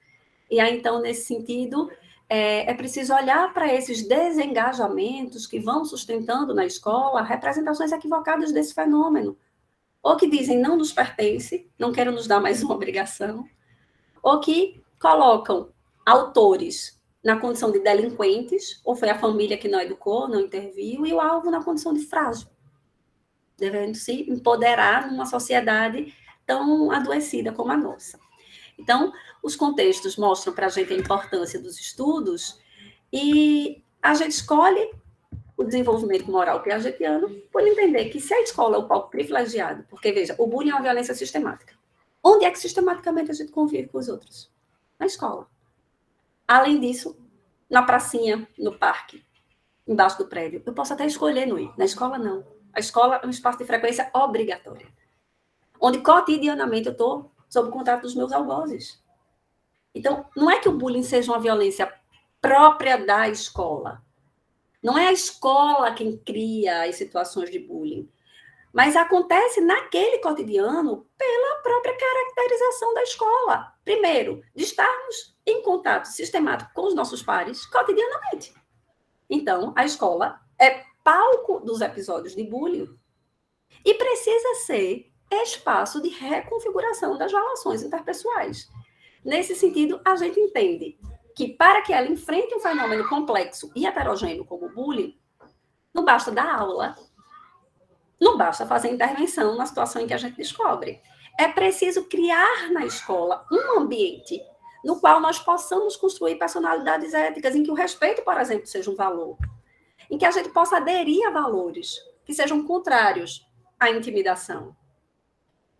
E aí, então, nesse sentido, é preciso olhar para esses desengajamentos que vão sustentando na escola representações equivocadas desse fenômeno. Ou que dizem não nos pertence, não quero nos dar mais uma obrigação, ou que colocam autores na condição de delinquentes, ou foi a família que não educou, não interviu, e o alvo na condição de frágil, devendo se empoderar numa sociedade tão adoecida como a nossa. Então, os contextos mostram para a gente a importância dos estudos e a gente escolhe o desenvolvimento moral piagetiano por entender que se a escola é o palco privilegiado, porque, veja, o bullying é uma violência sistemática. Onde é que sistematicamente a gente convive com os outros? Na escola. Além disso, na pracinha, no parque, embaixo do prédio. Eu posso até escolher não ir. Na escola, não. A escola é um espaço de frequência obrigatória, onde cotidianamente eu estou sob o contato dos meus algozes. Então, não é que o bullying seja uma violência própria da escola. Não é a escola quem cria as situações de bullying, mas acontece naquele cotidiano pela própria caracterização da escola. Primeiro, de estarmos em contato sistemático com os nossos pares cotidianamente. Então, a escola é palco dos episódios de bullying e precisa ser espaço de reconfiguração das relações interpessoais. Nesse sentido, a gente entende que para que ela enfrente um fenômeno complexo e heterogêneo como o bullying, não basta dar aula, não basta fazer intervenção na situação em que a gente descobre. É preciso criar na escola um ambiente no qual nós possamos construir personalidades éticas, em que o respeito, por exemplo, seja um valor, em que a gente possa aderir a valores que sejam contrários à intimidação.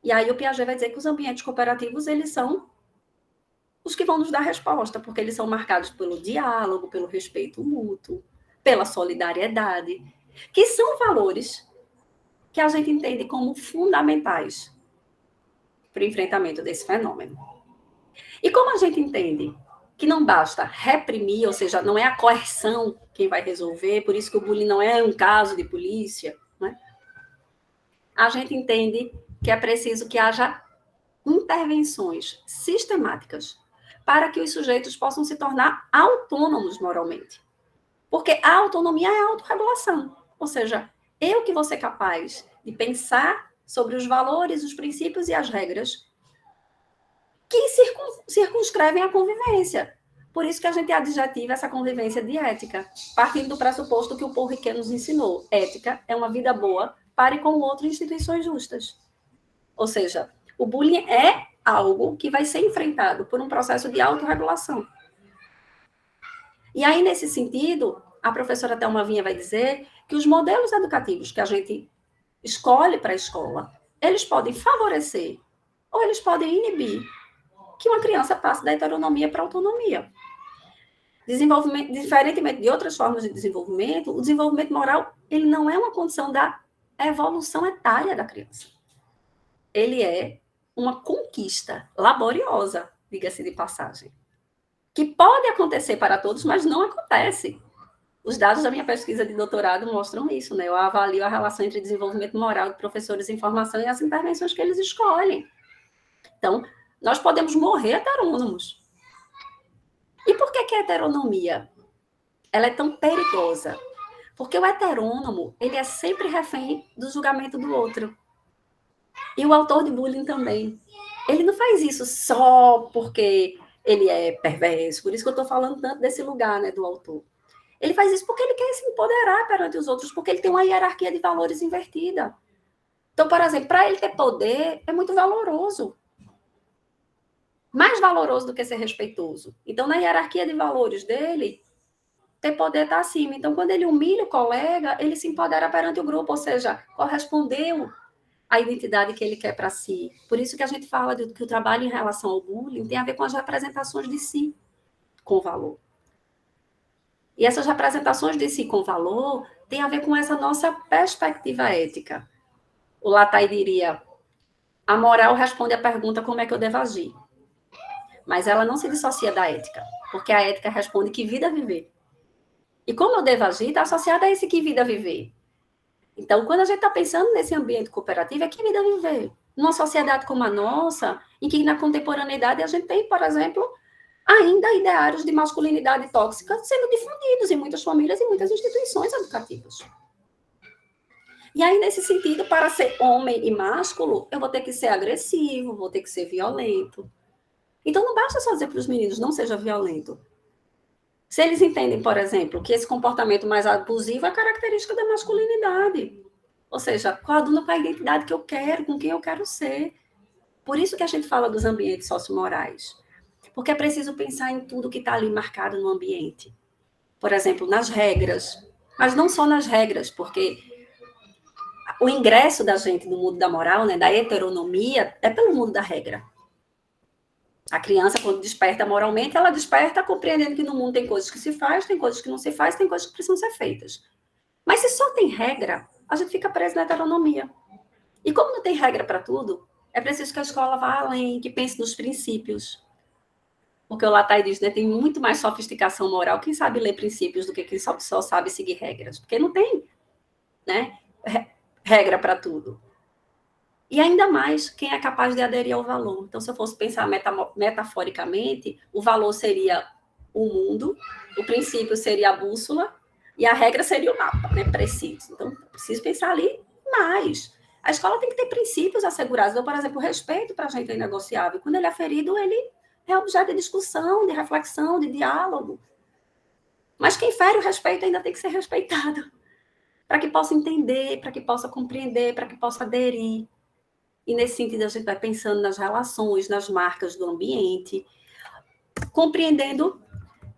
E aí o Piaget vai dizer que os ambientes cooperativos, eles são os que vão nos dar resposta, porque eles são marcados pelo diálogo, pelo respeito mútuo, pela solidariedade, que são valores que a gente entende como fundamentais para o enfrentamento desse fenômeno. E como a gente entende que não basta reprimir, ou seja, não é a coerção quem vai resolver, por isso que o bullying não é um caso de polícia, né? A gente entende que é preciso que haja intervenções sistemáticas para que os sujeitos possam se tornar autônomos moralmente. Porque a autonomia é a autorregulação. Ou seja, eu que vou ser capaz de pensar sobre os valores, os princípios e as regras que circunscrevem a convivência. Por isso que a gente adjetiva essa convivência de ética, partindo do pressuposto que o Paul Ricoeur nos ensinou. Ética é uma vida boa, pare com o outro em instituições justas. Ou seja, o bullying é algo que vai ser enfrentado por um processo de autorregulação. E aí, nesse sentido, a professora Thelma Vinha vai dizer que os modelos educativos que a gente escolhe para a escola, eles podem favorecer ou eles podem inibir que uma criança passe da heteronomia para a autonomia. Desenvolvimento, diferentemente de outras formas de desenvolvimento, o desenvolvimento moral, ele não é uma condição da evolução etária da criança. Ele é uma conquista laboriosa, diga-se de passagem, que pode acontecer para todos, mas não acontece. Os dados da minha pesquisa de doutorado mostram isso, né? Eu avalio a relação entre desenvolvimento moral de professores em formação e as intervenções que eles escolhem. Então, nós podemos morrer heterônomos. E por que a heteronomia ela é tão perigosa? Porque o heterônomo, ele é sempre refém do julgamento do outro. E o autor de bullying também. Ele não faz isso só porque ele é perverso, por isso que eu estou falando tanto desse lugar, né, do autor. Ele faz isso porque ele quer se empoderar perante os outros, porque ele tem uma hierarquia de valores invertida. Então, por exemplo, para ele ter poder, é muito valoroso. Mais valoroso do que ser respeitoso. Então, na hierarquia de valores dele, ter poder está acima. Então, quando ele humilha o colega, ele se empodera perante o grupo, ou seja, correspondeu à identidade que ele quer para si. Por isso que a gente fala que o trabalho em relação ao bullying tem a ver com as representações de si com valor. E essas representações de si com valor têm a ver com essa nossa perspectiva ética. O Latai diria, a moral responde à pergunta como é que eu devo agir. Mas ela não se dissocia da ética, porque a ética responde que vida viver. E como eu devo agir está associada a esse que vida viver. Então, quando a gente está pensando nesse ambiente cooperativo, é que vida viver. Numa sociedade como a nossa, em que na contemporaneidade a gente tem, por exemplo, ainda ideários de masculinidade tóxica sendo difundidos em muitas famílias e muitas instituições educativas. E aí, nesse sentido, para ser homem e másculo, eu vou ter que ser agressivo, vou ter que ser violento. Então, não basta só dizer para os meninos, não seja violento. Se eles entendem, por exemplo, que esse comportamento mais abusivo é característica da masculinidade. Ou seja, coaduna com a identidade que eu quero, com quem eu quero ser. Por isso que a gente fala dos ambientes sociomorais. Porque é preciso pensar em tudo que está ali marcado no ambiente. Por exemplo, nas regras. Mas não só nas regras, porque o ingresso da gente no mundo da moral, né, da heteronomia, é pelo mundo da regra. A criança, quando desperta moralmente, ela desperta compreendendo que no mundo tem coisas que se faz, tem coisas que não se faz, tem coisas que precisam ser feitas. Mas se só tem regra, a gente fica preso na heteronomia. E como não tem regra para tudo, é preciso que a escola vá além, que pense nos princípios. Porque o Latai diz, né, tem muito mais sofisticação moral quem sabe ler princípios do que quem só sabe seguir regras. Porque não tem, né, regra para tudo. E ainda mais quem é capaz de aderir ao valor. Então, se eu fosse pensar metaforicamente, o valor seria o mundo, o princípio seria a bússola e a regra seria o mapa, né, preciso. Então, preciso pensar ali mais. A escola tem que ter princípios assegurados. Então, por exemplo, o respeito para a gente é inegociável. Quando ele é ferido, ele é objeto de discussão, de reflexão, de diálogo. Mas quem fere o respeito ainda tem que ser respeitado. Para que possa entender, para que possa compreender, para que possa aderir. E nesse sentido, a gente vai pensando nas relações, nas marcas do ambiente, compreendendo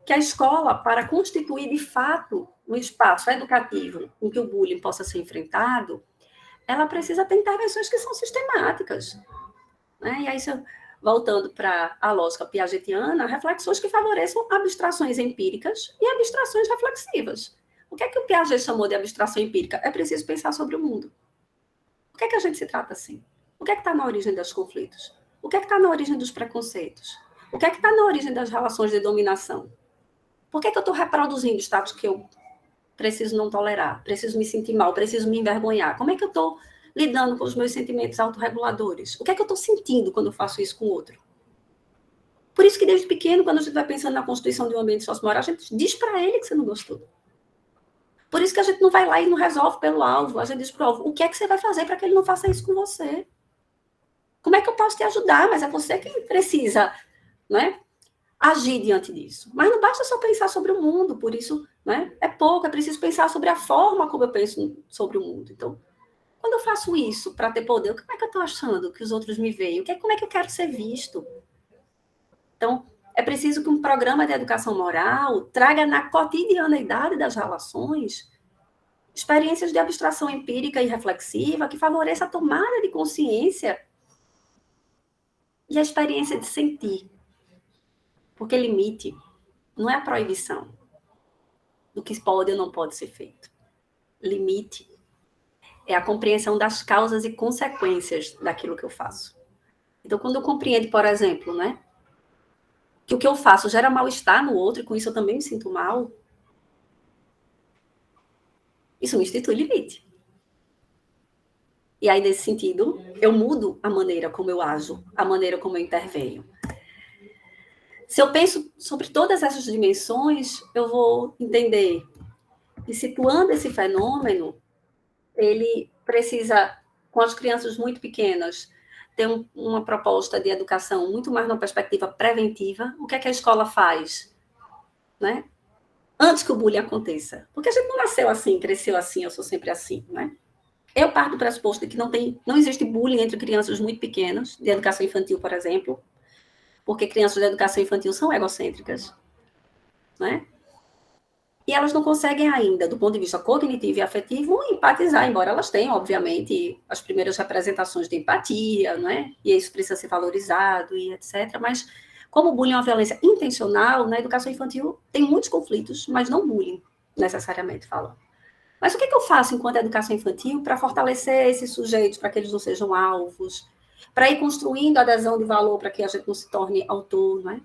que a escola, para constituir de fato um espaço educativo em que o bullying possa ser enfrentado, ela precisa ter intervenções que são sistemáticas. Né? E aí, voltando para a lógica piagetiana, reflexões que favoreçam abstrações empíricas e abstrações reflexivas. O que é que o Piaget chamou de abstração empírica? É preciso pensar sobre o mundo. Por que é que a gente se trata assim? O que é que está na origem dos conflitos? O que é que está na origem dos preconceitos? O que é que está na origem das relações de dominação? Por que é que eu estou reproduzindo status que eu preciso não tolerar? Preciso me sentir mal, preciso me envergonhar? Como é que eu estou lidando com os meus sentimentos autorreguladores? O que é que eu estou sentindo quando eu faço isso com o outro? Por isso que desde pequeno, quando a gente vai pensando na constituição de um ambiente sociomoral, a gente diz para ele que você não gostou. Por isso que a gente não vai lá e não resolve pelo alvo. A gente diz para o alvo, o que é que você vai fazer para que ele não faça isso com você? Como é que eu posso te ajudar? Mas é você quem precisa, né, agir diante disso. Mas não basta só pensar sobre o mundo, por isso, né, é pouco, é preciso pensar sobre a forma como eu penso sobre o mundo. Então, quando eu faço isso para ter poder, como é que eu estou achando que os outros me veem? Como é que eu quero ser visto? Então, é preciso que um programa de educação moral traga na cotidianeidade das relações experiências de abstração empírica e reflexiva que favoreça a tomada de consciência e a experiência de sentir. Porque limite não é a proibição do que pode ou não pode ser feito. Limite é a compreensão das causas e consequências daquilo que eu faço. Então, quando eu compreendo, por exemplo, né, que o que eu faço gera mal-estar no outro e com isso eu também me sinto mal, isso me institui limite. E aí, nesse sentido, eu mudo a maneira como eu ajo, a maneira como eu intervenho. Se eu penso sobre todas essas dimensões, eu vou entender que, situando esse fenômeno, ele precisa, com as crianças muito pequenas, ter uma proposta de educação muito mais numa perspectiva preventiva. O que é que a escola faz? Né? Antes que o bullying aconteça. Porque a gente não nasceu assim, cresceu assim, eu sou sempre assim, né? Eu parto do pressuposto de que não existe bullying entre crianças muito pequenas, de educação infantil, por exemplo, porque crianças de educação infantil são egocêntricas, né? E elas não conseguem ainda, do ponto de vista cognitivo e afetivo, empatizar, embora elas tenham, obviamente, as primeiras representações de empatia, né? E isso precisa ser valorizado e etc. Mas, como o bullying é uma violência intencional, na educação infantil tem muitos conflitos, mas não bullying, necessariamente falando. Mas o que eu faço enquanto educação infantil para fortalecer esses sujeitos, para que eles não sejam alvos, para ir construindo a adesão de valor para que a gente não se torne autor, não é?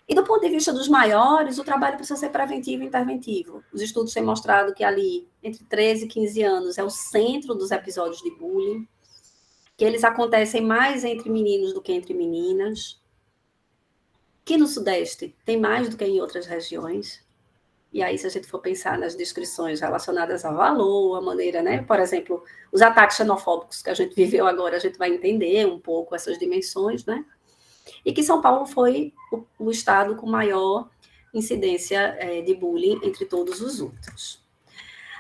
E do ponto de vista dos maiores, o trabalho precisa ser preventivo e interventivo. Os estudos têm mostrado que ali, entre 13 e 15 anos, é o centro dos episódios de bullying, que eles acontecem mais entre meninos do que entre meninas, que no Sudeste tem mais do que em outras regiões. E aí, se a gente for pensar nas descrições relacionadas ao valor, a maneira, né? Por exemplo, os ataques xenofóbicos que a gente viveu agora, a gente vai entender um pouco essas dimensões, né? E que São Paulo foi o estado com maior incidência de bullying entre todos os outros.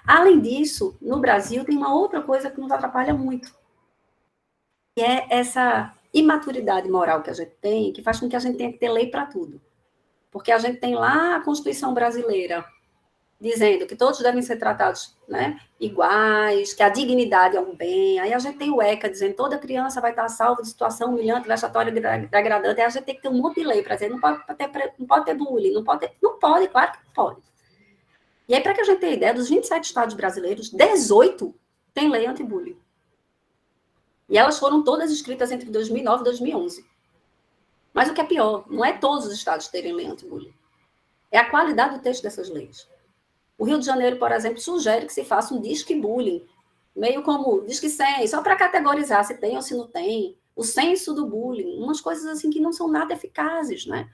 Além disso, no Brasil tem uma outra coisa que nos atrapalha muito, que é essa imaturidade moral que a gente tem, que faz com que a gente tenha que ter lei para tudo. Porque a gente tem lá a Constituição brasileira, dizendo que todos devem ser tratados, né, iguais, que a dignidade é um bem. Aí a gente tem o ECA dizendo que toda criança vai estar salva de situação humilhante, vexatória, degradante. Aí a gente tem que ter um monte de lei para dizer não pode ter bullying, não pode, claro que não pode. E aí, para que a gente tenha ideia, dos 27 estados brasileiros, 18 têm lei anti-bullying. E elas foram todas escritas entre 2009 e 2011. Mas o que é pior, não é todos os estados terem lei anti-bullying. É a qualidade do texto dessas leis. O Rio de Janeiro, por exemplo, sugere que se faça um disque bullying, meio como disque 100, só para categorizar se tem ou se não tem, o censo do bullying, umas coisas assim que não são nada eficazes, né?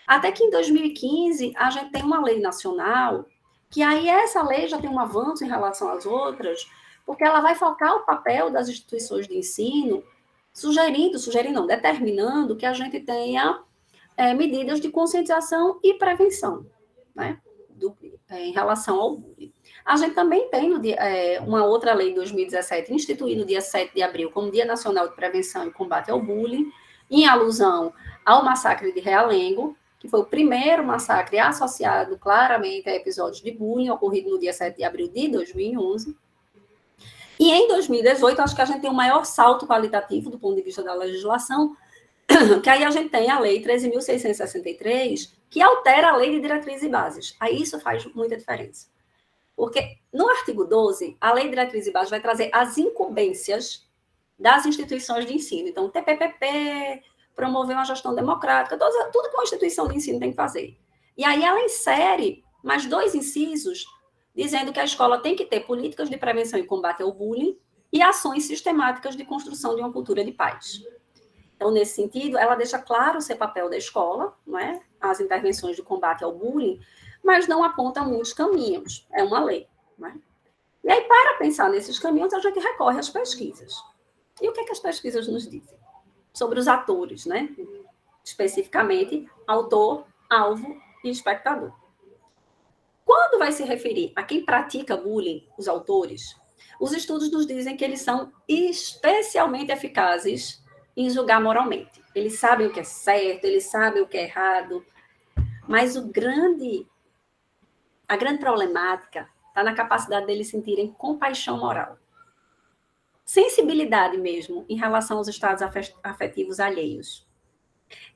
Até que em 2015 a gente tem uma lei nacional, que aí essa lei já tem um avanço em relação às outras, porque ela vai focar o papel das instituições de ensino, determinando que a gente tenha medidas de conscientização e prevenção, né? Em relação ao bullying. A gente também tem uma outra lei de 2017, instituída no dia 7 de abril como Dia Nacional de Prevenção e Combate ao Bullying, em alusão ao massacre de Realengo, que foi o primeiro massacre associado claramente a episódios de bullying, ocorrido no dia 7 de abril de 2011. E em 2018, acho que a gente tem o maior salto qualitativo do ponto de vista da legislação, que aí a gente tem a Lei 13.663, que altera a Lei de Diretrizes e Bases. Aí isso faz muita diferença. Porque no artigo 12, a Lei de Diretrizes e Bases vai trazer as incumbências das instituições de ensino. Então, o TPPP, promover uma gestão democrática, tudo que uma instituição de ensino tem que fazer. E aí ela insere mais 2 incisos, dizendo que a escola tem que ter políticas de prevenção e combate ao bullying e ações sistemáticas de construção de uma cultura de paz. Então, nesse sentido, ela deixa claro o seu papel da escola, não é? As intervenções de combate ao bullying, mas não aponta muitos caminhos. É uma lei. Não é? E aí, para pensar nesses caminhos, a gente recorre às pesquisas. E o que é que as pesquisas nos dizem? Sobre os atores, né? especificamente autor, alvo e espectador. Quando vai se referir a quem pratica bullying, os autores, os estudos nos dizem que eles são especialmente eficazes em julgar moralmente. Eles sabem o que é certo, eles sabem o que é errado, mas a grande problemática está na capacidade deles sentirem compaixão moral. Sensibilidade mesmo em relação aos estados afetivos alheios.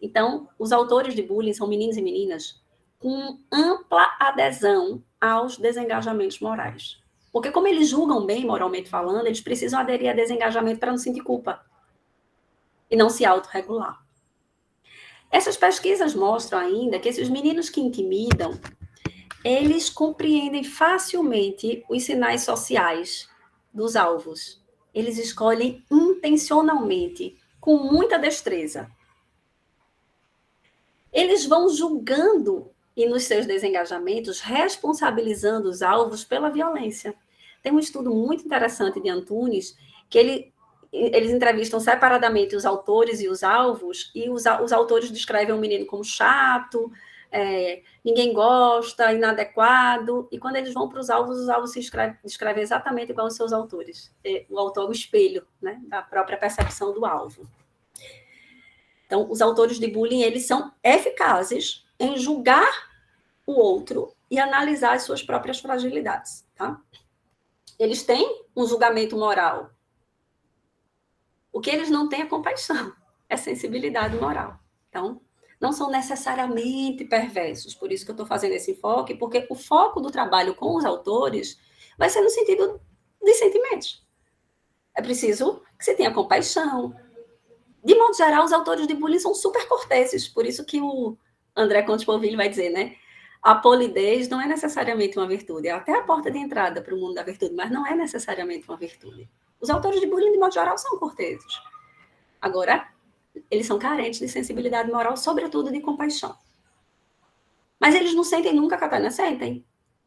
Então, os autores de bullying são meninos e meninas com ampla adesão aos desengajamentos morais. Porque como eles julgam bem, moralmente falando, eles precisam aderir a desengajamento para não sentir culpa e não se autorregular. Essas pesquisas mostram ainda que esses meninos que intimidam, eles compreendem facilmente os sinais sociais dos alvos. Eles escolhem intencionalmente, com muita destreza. Eles vão julgando e nos seus desengajamentos, responsabilizando os alvos pela violência. Tem um estudo muito interessante de Antunes, que eles entrevistam separadamente os autores e os alvos, e os autores descrevem o menino como chato, ninguém gosta, inadequado, e quando eles vão para os alvos se descrevem exatamente igual aos seus autores. O autor é o espelho, né, da própria percepção do alvo. Então, os autores de bullying, eles são eficazes em julgar o outro e analisar as suas próprias fragilidades, tá? Eles têm um julgamento moral. O que eles não têm é compaixão, é sensibilidade moral. Então, não são necessariamente perversos, por isso que eu estou fazendo esse enfoque, porque o foco do trabalho com os autores vai ser no sentido dos sentimentos. É preciso que você tenha compaixão. De modo geral, os autores de bullying são super corteses, por isso que o André Comte-Sponville vai dizer, né? A polidez não é necessariamente uma virtude, é até a porta de entrada para o mundo da virtude, mas não é necessariamente uma virtude. Os autores de bullying, de modo geral, são corteses. Agora, eles são carentes de sensibilidade moral, sobretudo de compaixão. Mas eles não sentem nunca, Catarina, sentem.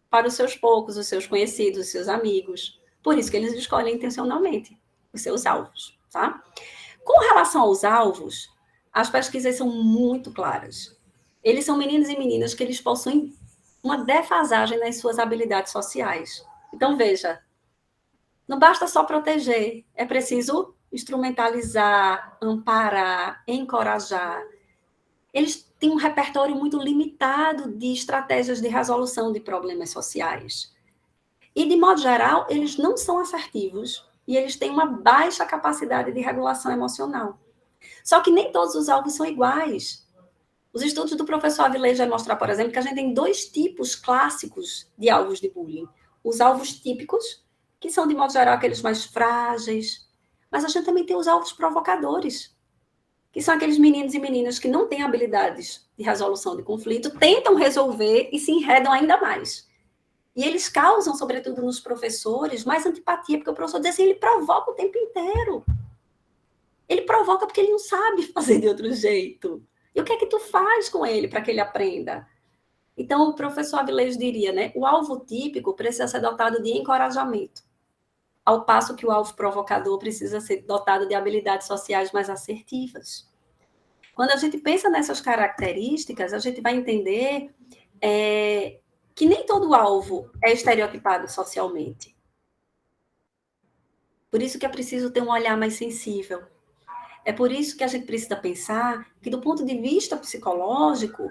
Para os seus poucos, os seus conhecidos, os seus amigos. Por isso que eles escolhem intencionalmente os seus alvos, tá? Com relação aos alvos, as pesquisas são muito claras. Eles são meninos e meninas que eles possuem uma defasagem nas suas habilidades sociais. Então, veja, não basta só proteger, é preciso instrumentalizar, amparar, encorajar. Eles têm um repertório muito limitado de estratégias de resolução de problemas sociais. E, de modo geral, eles não são assertivos e eles têm uma baixa capacidade de regulação emocional. Só que nem todos os alvos são iguais. Os estudos do professor Avilés vão mostrar, por exemplo, que a gente tem 2 tipos clássicos de alvos de bullying. Os alvos típicos, que são, de modo geral, aqueles mais frágeis. Mas a gente também tem os alvos provocadores, que são aqueles meninos e meninas que não têm habilidades de resolução de conflito, tentam resolver e se enredam ainda mais. E eles causam, sobretudo nos professores, mais antipatia, porque o professor diz assim, ele provoca o tempo inteiro. Ele provoca porque ele não sabe fazer de outro jeito. E o que é que tu faz com ele para que ele aprenda? Então, o professor Avilés diria, né? O alvo típico precisa ser dotado de encorajamento, ao passo que o alvo provocador precisa ser dotado de habilidades sociais mais assertivas. Quando a gente pensa nessas características, a gente vai entender que nem todo alvo é estereotipado socialmente. Por isso que é preciso ter um olhar mais sensível. É por isso que a gente precisa pensar que, do ponto de vista psicológico,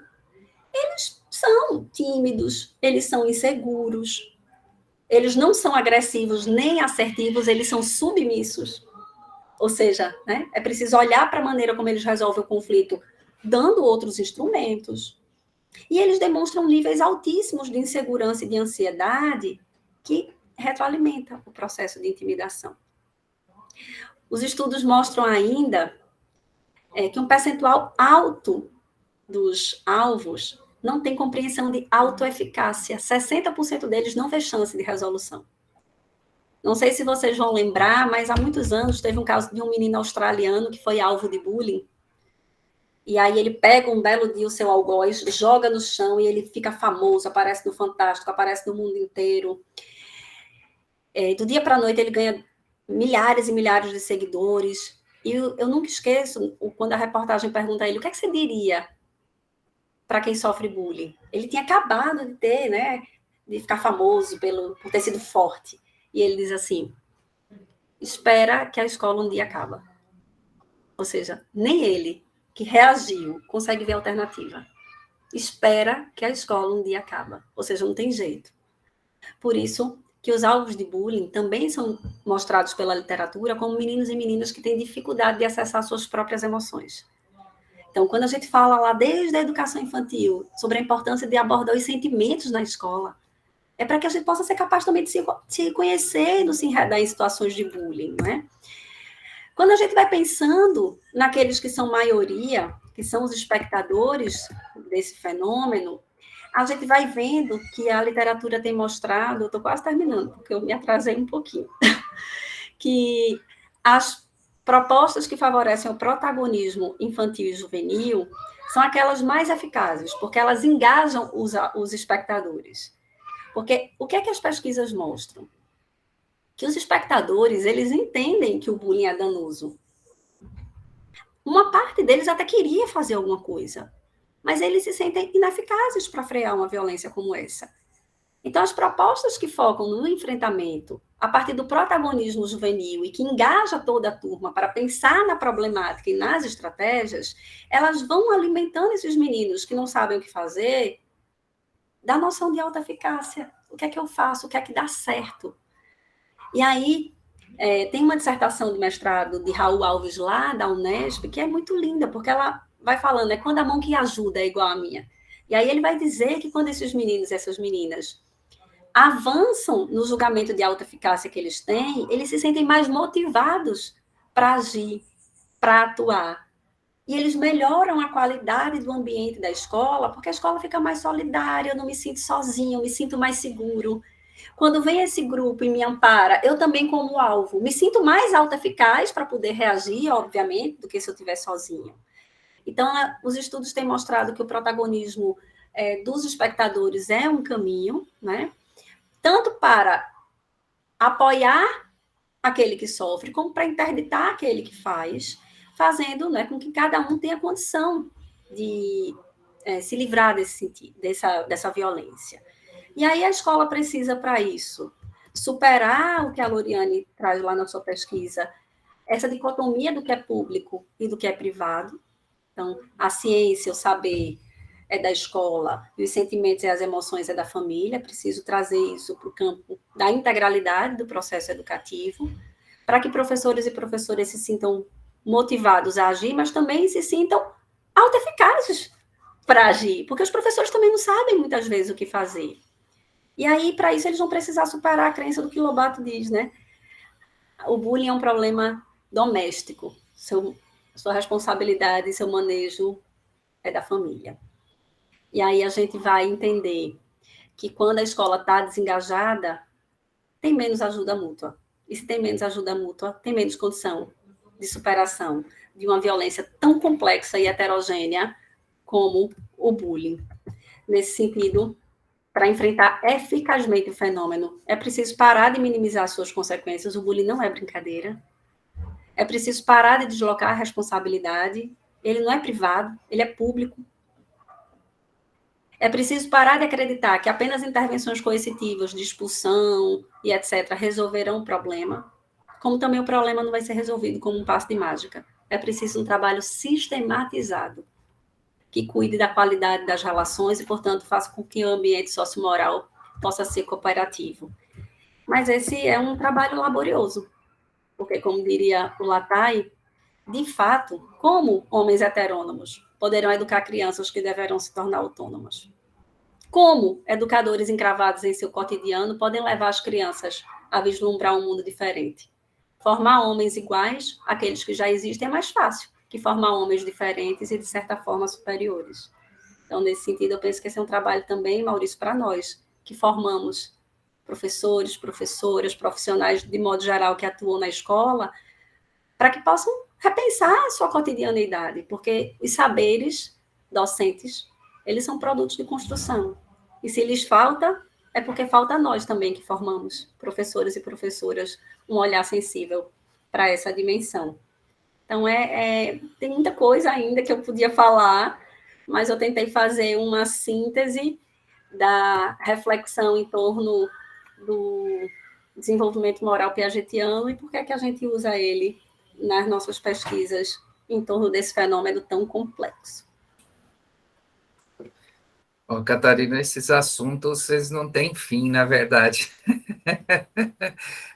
eles são tímidos, eles são inseguros, eles não são agressivos nem assertivos, eles são submissos. Ou seja, né, é preciso olhar para a maneira como eles resolvem o conflito, dando outros instrumentos. E eles demonstram níveis altíssimos de insegurança e de ansiedade que retroalimenta o processo de intimidação. Os estudos mostram ainda que um percentual alto dos alvos não tem compreensão de autoeficácia. 60% deles não vê chance de resolução. Não sei se vocês vão lembrar, mas há muitos anos teve um caso de um menino australiano que foi alvo de bullying. E aí ele pega um belo dia o seu algoz, joga no chão e ele fica famoso, aparece no Fantástico, aparece no mundo inteiro. Do dia para a noite ele ganha milhares e milhares de seguidores. E eu nunca esqueço quando a reportagem pergunta a ele, o que é que você diria para quem sofre bullying? Ele tinha acabado de ter, né, de ficar famoso por ter sido forte. E ele diz assim, espera que a escola um dia acaba. Ou seja, nem ele, que reagiu, consegue ver a alternativa. Espera que a escola um dia acaba. Ou seja, não tem jeito. Por isso que os alvos de bullying também são mostrados pela literatura como meninos e meninas que têm dificuldade de acessar suas próprias emoções. Então, quando a gente fala lá desde a educação infantil sobre a importância de abordar os sentimentos na escola, é para que a gente possa ser capaz também de se conhecer e não se enredar em situações de bullying, não é? Quando a gente vai pensando naqueles que são maioria, que são os espectadores desse fenômeno, a gente vai vendo que a literatura tem mostrado, eu estou quase terminando, porque eu me atrasei um pouquinho, que as propostas que favorecem o protagonismo infantil e juvenil são aquelas mais eficazes, porque elas engajam os espectadores. Porque o que é que as pesquisas mostram? Que os espectadores, eles entendem que o bullying é danoso. Uma parte deles até queria fazer alguma coisa, mas eles se sentem ineficazes para frear uma violência como essa. Então, as propostas que focam no enfrentamento, a partir do protagonismo juvenil e que engaja toda a turma para pensar na problemática e nas estratégias, elas vão alimentando esses meninos que não sabem o que fazer, da noção de alta eficácia. O que é que eu faço? O que é que dá certo? E aí, tem uma dissertação de mestrado de Raul Alves lá, da Unesp, que é muito linda, porque ela vai falando, é quando a mão que ajuda é igual à minha. E aí ele vai dizer que quando esses meninos e essas meninas avançam no julgamento de alta eficácia que eles têm, eles se sentem mais motivados para agir, para atuar. E eles melhoram a qualidade do ambiente da escola, porque a escola fica mais solidária, eu não me sinto sozinha, eu me sinto mais seguro. Quando vem esse grupo e me ampara, eu também, como alvo, me sinto mais auto-eficaz para poder reagir, obviamente, do que se eu estiver sozinho. Então, os estudos têm mostrado que o protagonismo dos espectadores é um caminho, né? Tanto para apoiar aquele que sofre, como para interditar aquele que faz, fazendo, né, com que cada um tenha condição de se livrar dessa violência. E aí a escola precisa, para isso, superar o que a Loriane traz lá na sua pesquisa, essa dicotomia do que é público e do que é privado. Então, a ciência, o saber é da escola, e os sentimentos e as emoções é da família. É preciso trazer isso para o campo da integralidade do processo educativo, para que professores e professoras se sintam motivados a agir, mas também se sintam autoeficazes para agir, porque os professores também não sabem muitas vezes o que fazer. E aí, para isso, eles vão precisar superar a crença do que Lobato diz, né? O bullying é um problema doméstico. Sua responsabilidade, seu manejo é da família. E aí a gente vai entender que quando a escola está desengajada, tem menos ajuda mútua. E se tem menos ajuda mútua, tem menos condição de superação de uma violência tão complexa e heterogênea como o bullying. Nesse sentido, para enfrentar eficazmente o fenômeno, é preciso parar de minimizar suas consequências. O bullying não é brincadeira. É preciso parar de deslocar a responsabilidade. Ele não é privado, ele é público. É preciso parar de acreditar que apenas intervenções coercitivas, de expulsão e etc., resolverão o problema, como também o problema não vai ser resolvido como um passo de mágica. É preciso um trabalho sistematizado, que cuide da qualidade das relações e, portanto, faça com que o ambiente sociomoral possa ser cooperativo. Mas esse é um trabalho laborioso, porque, como diria o Latai, de fato, como homens heterônomos poderão educar crianças que deverão se tornar autônomas? Como educadores encravados em seu cotidiano podem levar as crianças a vislumbrar um mundo diferente? Formar homens iguais àqueles que já existem é mais fácil que formar homens diferentes e, de certa forma, superiores. Então, nesse sentido, eu penso que esse é um trabalho também, Maurício, para nós, que formamos professores, professoras, profissionais, de modo geral, que atuam na escola, para que possam repensar a sua cotidianeidade, porque os saberes docentes, eles são produtos de construção. E se lhes falta, é porque falta a nós também, que formamos professores e professoras, um olhar sensível para essa dimensão. Então, tem muita coisa ainda que eu podia falar, mas eu tentei fazer uma síntese da reflexão em torno do desenvolvimento moral piagetiano e por que é que a gente usa ele nas nossas pesquisas em torno desse fenômeno tão complexo. Bom, Catarina, esses assuntos, eles não têm fim, na verdade.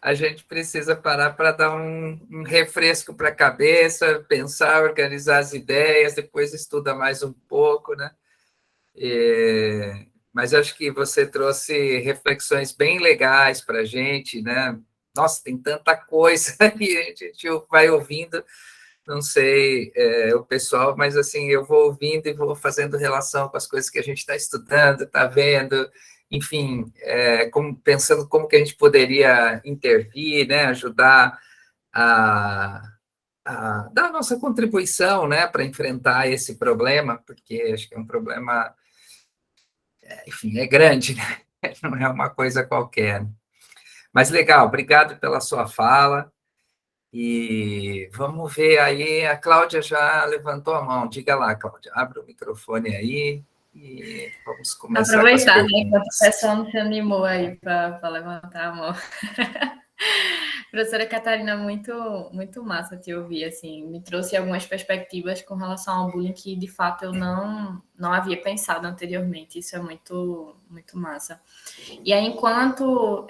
A gente precisa parar para dar um refresco para a cabeça, pensar, organizar as ideias, depois estuda mais um pouco, né? Mas acho que você trouxe reflexões bem legais para a gente, né? Nossa, tem tanta coisa e a gente vai ouvindo, não sei o pessoal, mas assim, eu vou ouvindo e vou fazendo relação com as coisas que a gente está estudando, está vendo, enfim, pensando como que a gente poderia intervir, né? Ajudar a dar a nossa contribuição, né, para enfrentar esse problema, porque acho que é um problema, enfim, é grande, né? Não é uma coisa qualquer. Mas legal, obrigado pela sua fala. E vamos ver aí, a Cláudia já levantou a mão. Diga lá, Cláudia, abre o microfone aí e vamos começar com as Aproveitar, né, enquanto o perguntas. pessoal não se animou aí para levantar a mão. Professora Catarina, muito massa te ouvir, assim, me trouxe algumas perspectivas com relação ao bullying que, de fato, eu não havia pensado anteriormente, isso é muito massa. E aí, enquanto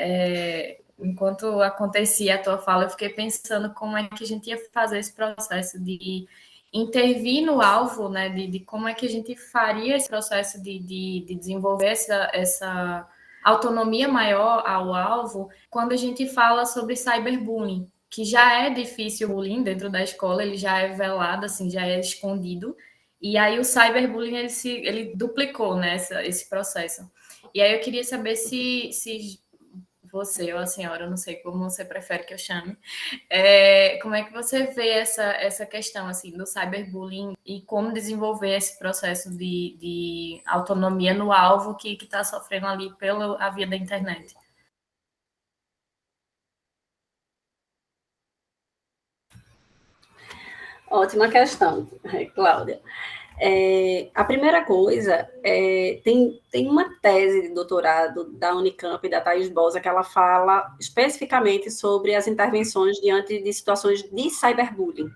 acontecia a tua fala, eu fiquei pensando como é que a gente ia fazer esse processo de intervir no alvo, né, de como é que a gente faria esse processo de desenvolver essa autonomia maior ao alvo quando a gente fala sobre cyberbullying, que já é difícil o bullying dentro da escola, ele já é velado, assim, já é escondido, e aí o cyberbullying ele duplicou, né, esse processo. E aí eu queria saber se você ou a senhora, eu não sei como você prefere que eu chame, como é que você vê essa questão assim, do cyberbullying e como desenvolver esse processo de autonomia no alvo que está sofrendo ali pela via da internet? Ótima questão, Cláudia. A primeira coisa, tem uma tese de doutorado da Unicamp, da Thais Bosa, que ela fala especificamente sobre as intervenções diante de situações de cyberbullying.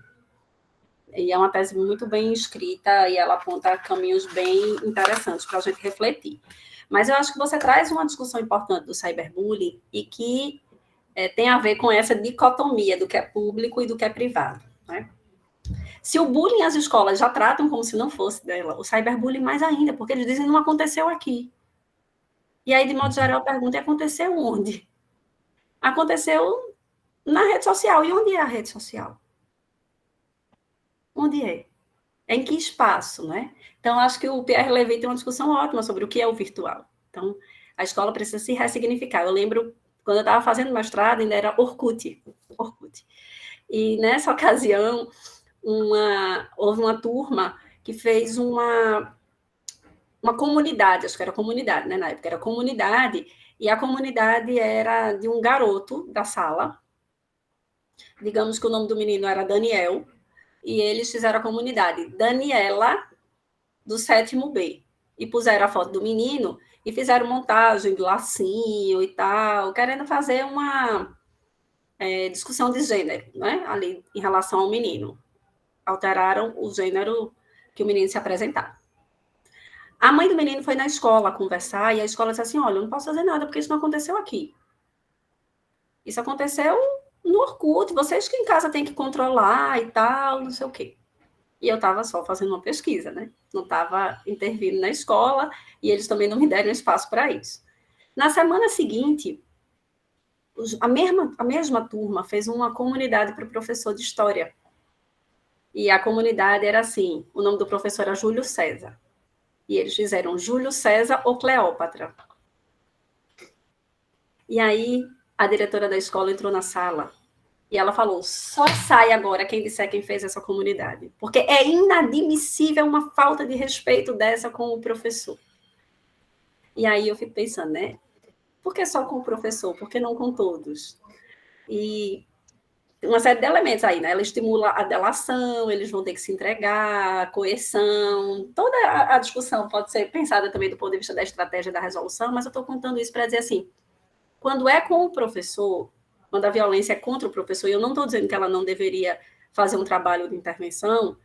E é uma tese muito bem escrita e ela aponta caminhos bem interessantes para a gente refletir. Mas eu acho que você traz uma discussão importante do cyberbullying e que tem a ver com essa dicotomia do que é público e do que é privado, né? Se o bullying as escolas já tratam como se não fosse dela, o cyberbullying mais ainda, porque eles dizem não aconteceu aqui. E aí, de modo geral, eu pergunto, aconteceu onde? Aconteceu na rede social. E onde é a rede social? Onde é? Em que espaço, né? Então, acho que o Pierre Levy tem uma discussão ótima sobre o que é o virtual. Então, a escola precisa se ressignificar. Eu lembro, quando eu estava fazendo mestrado, ainda era Orkut. E nessa ocasião, houve uma turma que fez uma comunidade, acho que era comunidade, né? Na época era comunidade, e a comunidade era de um garoto da sala. Digamos que o nome do menino era Daniel, e eles fizeram a comunidade Daniela do 7º B. E puseram a foto do menino e fizeram montagem do lacinho e tal, querendo fazer uma discussão de gênero, né? Ali em relação ao menino. Alteraram o gênero que o menino se apresentava. A mãe do menino foi na escola conversar e a escola disse assim, olha, eu não posso fazer nada porque isso não aconteceu aqui. Isso aconteceu no Orkut, vocês que em casa têm que controlar e tal, não sei o quê. E eu estava só fazendo uma pesquisa, né? Não estava intervindo na escola e eles também não me deram espaço para isso. Na semana seguinte, a mesma turma fez uma comunidade para o professor de história. E a comunidade era assim, o nome do professor era Júlio César. E eles fizeram Júlio César ou Cleópatra. E aí a diretora da escola entrou na sala e ela falou, só sai agora quem disser quem fez essa comunidade. Porque é inadmissível uma falta de respeito dessa com o professor. E aí eu fico pensando, né? Por que só com o professor? Por que não com todos? E uma série de elementos aí, né? Ela estimula a delação, eles vão ter que se entregar, a coerção, toda a discussão pode ser pensada também do ponto de vista da estratégia da resolução, mas eu estou contando isso para dizer assim, quando é com o professor, quando a violência é contra o professor, e eu não estou dizendo que ela não deveria fazer um trabalho de intervenção,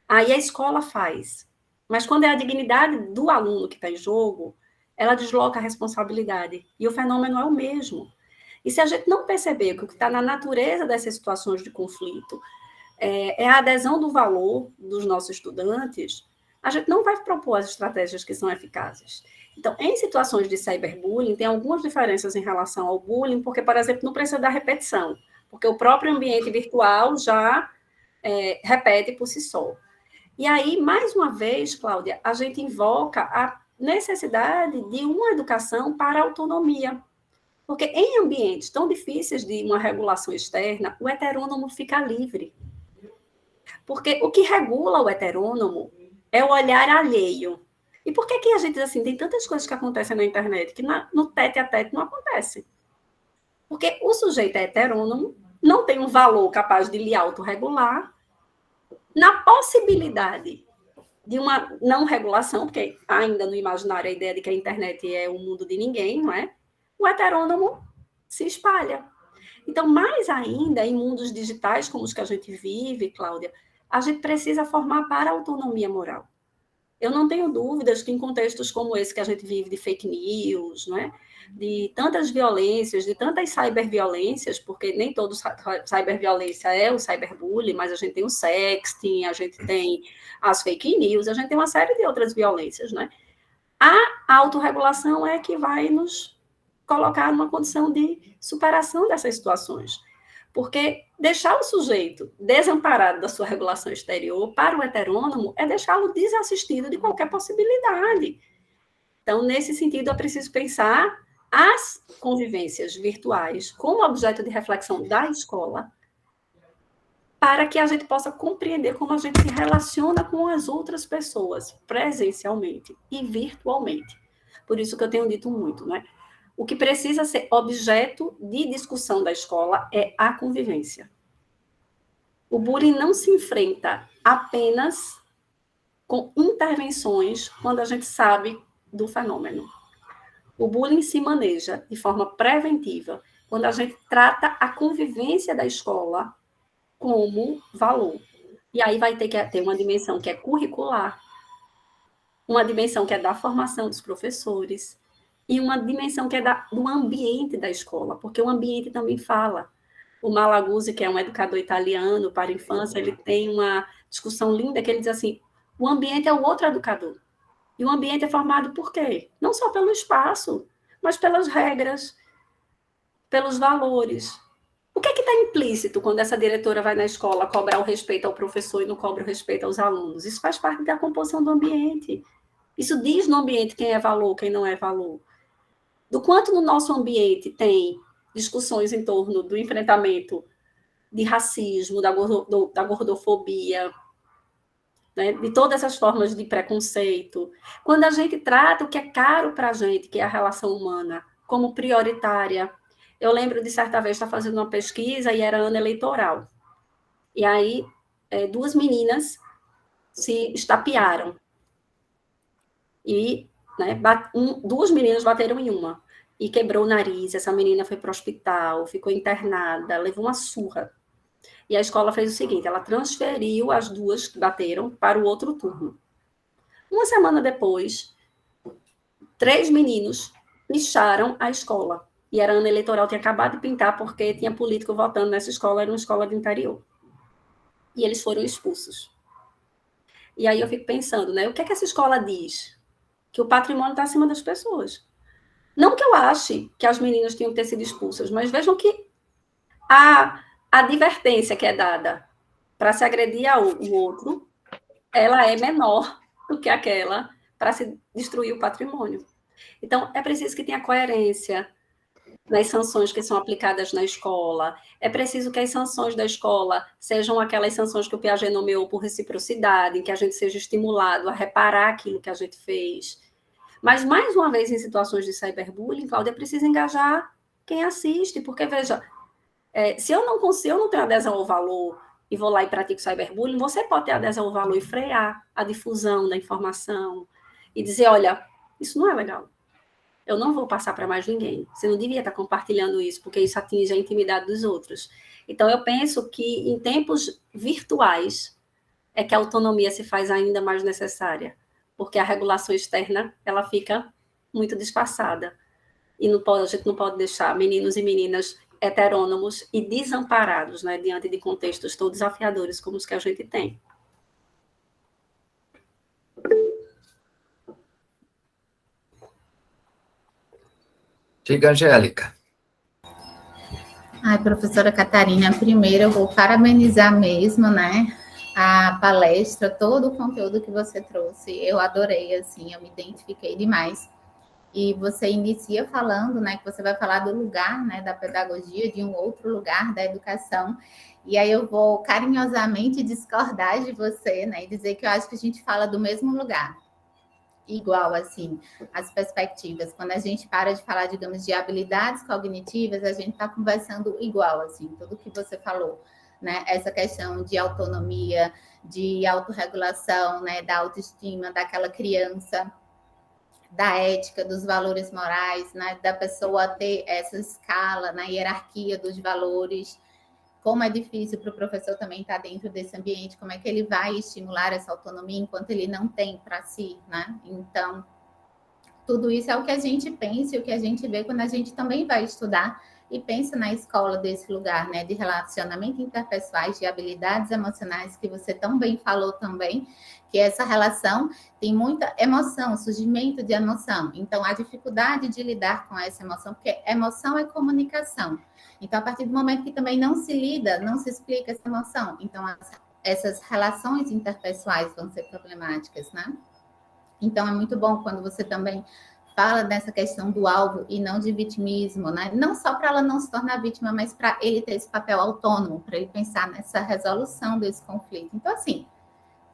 aí a escola faz. Mas quando é a dignidade do aluno que está em jogo, ela desloca a responsabilidade. E o fenômeno é o mesmo. E se a gente não perceber que o que está na natureza dessas situações de conflito é a adesão do valor dos nossos estudantes, a gente não vai propor as estratégias que são eficazes. Então, em situações de cyberbullying, tem algumas diferenças em relação ao bullying, porque, por exemplo, não precisa da repetição, porque o próprio ambiente virtual já repete por si só. E aí, mais uma vez, Cláudia, a gente invoca a necessidade de uma educação para a autonomia. Porque em ambientes tão difíceis de uma regulação externa, o heterônomo fica livre. Porque o que regula o heterônomo é o olhar alheio. E por que a gente diz assim, tem tantas coisas que acontecem na internet que no tete-a-tete não acontece? Porque o sujeito é heterônomo, não tem um valor capaz de lhe autorregular, na possibilidade de uma não regulação, porque ainda no imaginário a ideia de que a internet é o mundo de ninguém, não é? O heterônomo se espalha. Então, mais ainda, em mundos digitais como os que a gente vive, Cláudia, a gente precisa formar para a autonomia moral. Eu não tenho dúvidas que em contextos como esse que a gente vive de fake news, não é? De tantas violências, de tantas cyberviolências, porque nem todo cyberviolência é o cyberbullying, mas a gente tem o sexting, a gente tem as fake news, a gente tem uma série de outras violências, né? A autorregulação é que vai nos colocar numa condição de superação dessas situações. Porque deixar o sujeito desamparado da sua regulação exterior para o heterônomo é deixá-lo desassistido de qualquer possibilidade. Então, nesse sentido, é preciso pensar as convivências virtuais como objeto de reflexão da escola, para que a gente possa compreender como a gente se relaciona com as outras pessoas, presencialmente e virtualmente. Por isso que eu tenho dito muito, né? O que precisa ser objeto de discussão da escola é a convivência. O bullying não se enfrenta apenas com intervenções quando a gente sabe do fenômeno. O bullying se maneja de forma preventiva quando a gente trata a convivência da escola como valor. E aí vai ter que ter uma dimensão que é curricular, uma dimensão que é da formação dos professores, e uma dimensão que é do ambiente da escola, porque o ambiente também fala. O Malaguzzi, que é um educador italiano para a infância, ele tem uma discussão linda que ele diz assim, o ambiente é o outro educador. E o ambiente é formado por quê? Não só pelo espaço, mas pelas regras, pelos valores. O que é que está implícito quando essa diretora vai na escola cobrar o respeito ao professor e não cobra o respeito aos alunos? Isso faz parte da composição do ambiente. Isso diz no ambiente quem é valor, quem não é valor. Do quanto no nosso ambiente tem discussões em torno do enfrentamento de racismo, da gordofobia, né, de todas as formas de preconceito. Quando a gente trata o que é caro para a gente, que é a relação humana, como prioritária. Eu lembro de certa vez estar fazendo uma pesquisa e era ano eleitoral. E aí, duas meninas se estapearam. E duas meninas bateram em uma. E quebrou o nariz. Essa menina foi para o hospital, ficou internada, levou uma surra. E a escola fez o seguinte, ela transferiu as duas que bateram para o outro turno. Uma semana depois, 3 meninos picharam a escola. E era ano eleitoral, tinha acabado de pintar, porque tinha político votando nessa escola, era uma escola do interior. E eles foram expulsos. E aí eu fico pensando, né? O que é que essa escola diz? Que o patrimônio está acima das pessoas. Não que eu ache que as meninas tinham que ter sido expulsas, mas vejam que a advertência que é dada para se agredir ao outro, ela é menor do que aquela para se destruir o patrimônio. Então, é preciso que tenha coerência nas sanções que são aplicadas na escola. É preciso que as sanções da escola sejam aquelas sanções que o Piaget nomeou por reciprocidade, em que a gente seja estimulado a reparar aquilo que a gente fez. Mas, mais uma vez, em situações de cyberbullying, Cláudia, é preciso engajar quem assiste, porque, veja, Se eu não tenho adesão ao valor e vou lá e pratico cyberbullying, você pode ter adesão ao valor e frear a difusão da informação e dizer, olha, isso não é legal. Eu não vou passar para mais ninguém. Você não devia estar compartilhando isso, porque isso atinge a intimidade dos outros. Então, eu penso que em tempos virtuais é que a autonomia se faz ainda mais necessária, porque a regulação externa ela fica muito disfarçada. E a gente não pode deixar meninos e meninas heterônomos e desamparados, né, diante de contextos tão desafiadores como os que a gente tem. Diga, Angélica. Ai, professora Catarina, primeiro eu vou parabenizar mesmo, né, a palestra, todo o conteúdo que você trouxe. Eu adorei, assim, eu me identifiquei demais. E você inicia falando, né, que você vai falar do lugar, né, da pedagogia, de um outro lugar da educação. E aí eu vou carinhosamente discordar de você, né, e dizer que eu acho que a gente fala do mesmo lugar. Igual, assim, as perspectivas. Quando a gente para de falar, digamos, de habilidades cognitivas, a gente está conversando igual, assim, tudo que você falou, né? Essa questão de autonomia, de autorregulação, né? Da autoestima daquela criança, da ética, dos valores morais, né? Da pessoa ter essa escala na hierarquia dos valores. Como é difícil para o professor também estar dentro desse ambiente, como é que ele vai estimular essa autonomia enquanto ele não tem para si, né? Então, tudo isso é o que a gente pensa e o que a gente vê quando a gente também vai estudar e pensa na escola desse lugar, né? De relacionamento interpessoais, de habilidades emocionais, que você tão bem falou também, que essa relação tem muita emoção, surgimento de emoção. Então, a dificuldade de lidar com essa emoção, porque emoção é comunicação. Então, a partir do momento que também não se lida, não se explica essa emoção. Então, essas relações interpessoais vão ser problemáticas, né? Então, é muito bom quando você também fala dessa questão do alvo e não de vitimismo, né? Não só para ela não se tornar vítima, mas para ele ter esse papel autônomo, para ele pensar nessa resolução desse conflito. Então, assim,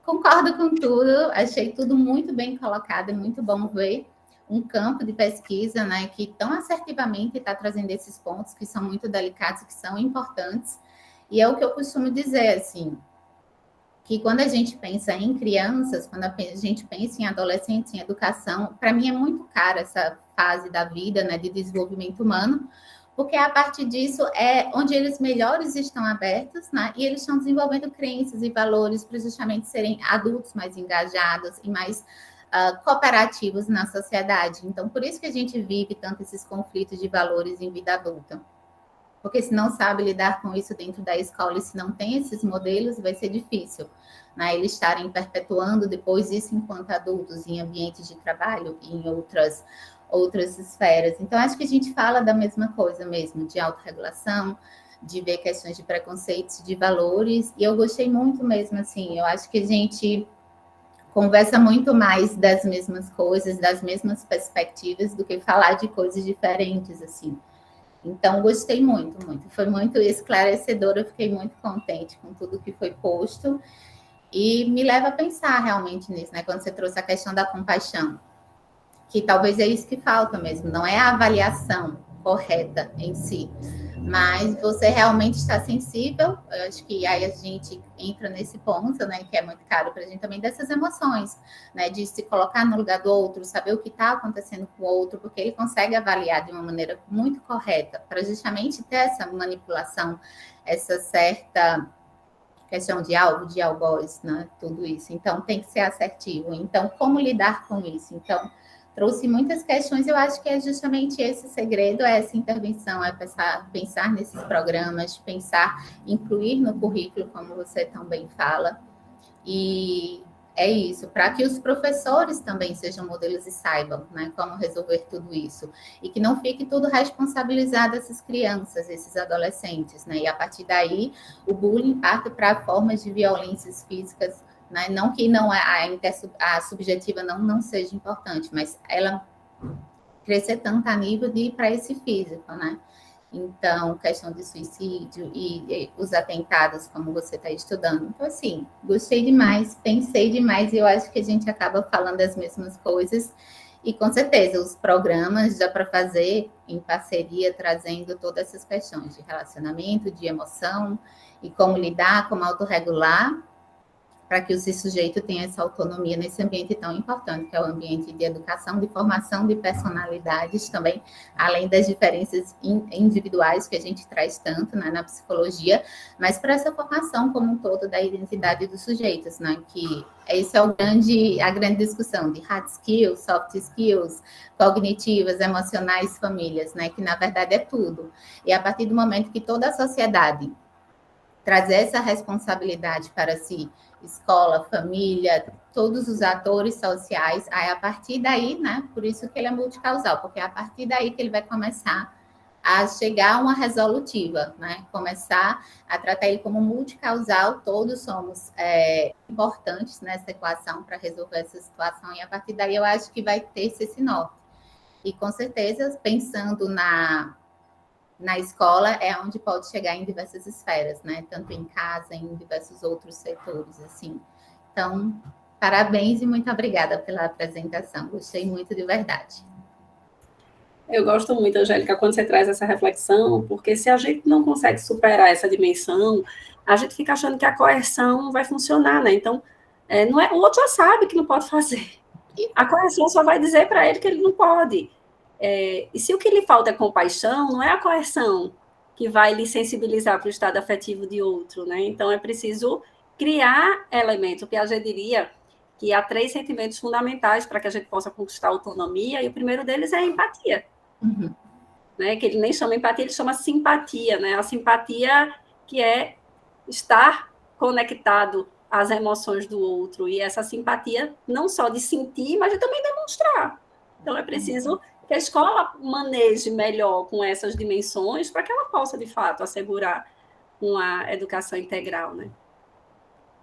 concordo com tudo, achei tudo muito bem colocado, é muito bom ver um campo de pesquisa, né, que tão assertivamente está trazendo esses pontos que são muito delicados, que são importantes. E é o que eu costumo dizer, assim, que quando a gente pensa em crianças, quando a gente pensa em adolescentes, em educação, para mim é muito cara essa fase da vida, né, de desenvolvimento humano, porque a partir disso é onde eles melhores estão abertos, né, e eles estão desenvolvendo crenças e valores para justamente serem adultos mais engajados e mais cooperativos na sociedade. Então, por isso que a gente vive tanto esses conflitos de valores em vida adulta. Porque se não sabe lidar com isso dentro da escola e se não tem esses modelos, vai ser difícil, né? Eles estarem perpetuando depois isso enquanto adultos em ambientes de trabalho e em outras esferas. Então, acho que a gente fala da mesma coisa mesmo, de autorregulação, de ver questões de preconceitos, de valores, e eu gostei muito mesmo, assim, eu acho que a gente conversa muito mais das mesmas coisas, das mesmas perspectivas, do que falar de coisas diferentes, assim. Então, gostei muito, muito. Foi muito esclarecedor, eu fiquei muito contente com tudo que foi posto e me leva a pensar realmente nisso, né? Quando você trouxe a questão da compaixão, que talvez é isso que falta mesmo, não é a avaliação correta em si, mas você realmente está sensível. Eu acho que aí a gente entra nesse ponto, né, que é muito caro para a gente também, dessas emoções, né, de se colocar no lugar do outro, saber o que está acontecendo com o outro, porque ele consegue avaliar de uma maneira muito correta, para justamente ter essa manipulação, essa certa questão de alvo, de algoz, né, tudo isso. Então, tem que ser assertivo. Então, como lidar com isso? Então, trouxe muitas questões, eu acho que é justamente esse segredo, é essa intervenção, é pensar nesses programas, pensar, incluir no currículo, como você também fala, e é isso, para que os professores também sejam modelos e saibam, né, como resolver tudo isso, e que não fique tudo responsabilizado essas crianças, esses adolescentes, né, e a partir daí o bullying parte para formas de violências físicas, né? Não que não a subjetiva não seja importante, mas ela crescer tanto a nível de ir para esse físico, né? Então, questão de suicídio e os atentados, como você está estudando. Então, assim, gostei demais, pensei demais e eu acho que a gente acaba falando as mesmas coisas. E, com certeza, os programas dá para fazer em parceria, trazendo todas essas questões de relacionamento, de emoção, e como lidar, como autorregular, para que o sujeito tenha essa autonomia nesse ambiente tão importante, que é o ambiente de educação, de formação de personalidades também, além das diferenças individuais que a gente traz tanto, né, na psicologia, mas para essa formação como um todo da identidade dos sujeitos, né, que esse é a grande discussão de hard skills, soft skills, cognitivas, emocionais, famílias, né, que na verdade é tudo. E a partir do momento que toda a sociedade trazer essa responsabilidade para si, escola, família, todos os atores sociais, aí a partir daí, né, por isso que ele é multicausal, porque é a partir daí que ele vai começar a chegar a uma resolutiva, né, começar a tratar ele como multicausal, todos somos importantes nessa equação para resolver essa situação, e a partir daí eu acho que vai ter esse norte. E com certeza, pensando na escola é onde pode chegar em diversas esferas, né? Tanto em casa, em diversos outros setores, assim. Então, parabéns e muito obrigada pela apresentação. Gostei muito de verdade. Eu gosto muito, Angélica, quando você traz essa reflexão, porque se a gente não consegue superar essa dimensão, a gente fica achando que a coerção não vai funcionar, né? Então, não é, o outro já sabe que não pode fazer. A coerção só vai dizer para ele que ele não pode. E se o que lhe falta é compaixão, não é a coerção que vai lhe sensibilizar para o estado afetivo de outro, né? Então, é preciso criar elementos. O Piaget diria que há 3 sentimentos fundamentais para que a gente possa conquistar a autonomia, e o primeiro deles é a empatia. Uhum. Né? Que ele nem chama empatia, ele chama simpatia, né? A simpatia que é estar conectado às emoções do outro, e essa simpatia não só de sentir, mas de também demonstrar. Então, é preciso que a escola maneje melhor com essas dimensões para que ela possa, de fato, assegurar uma educação integral, né?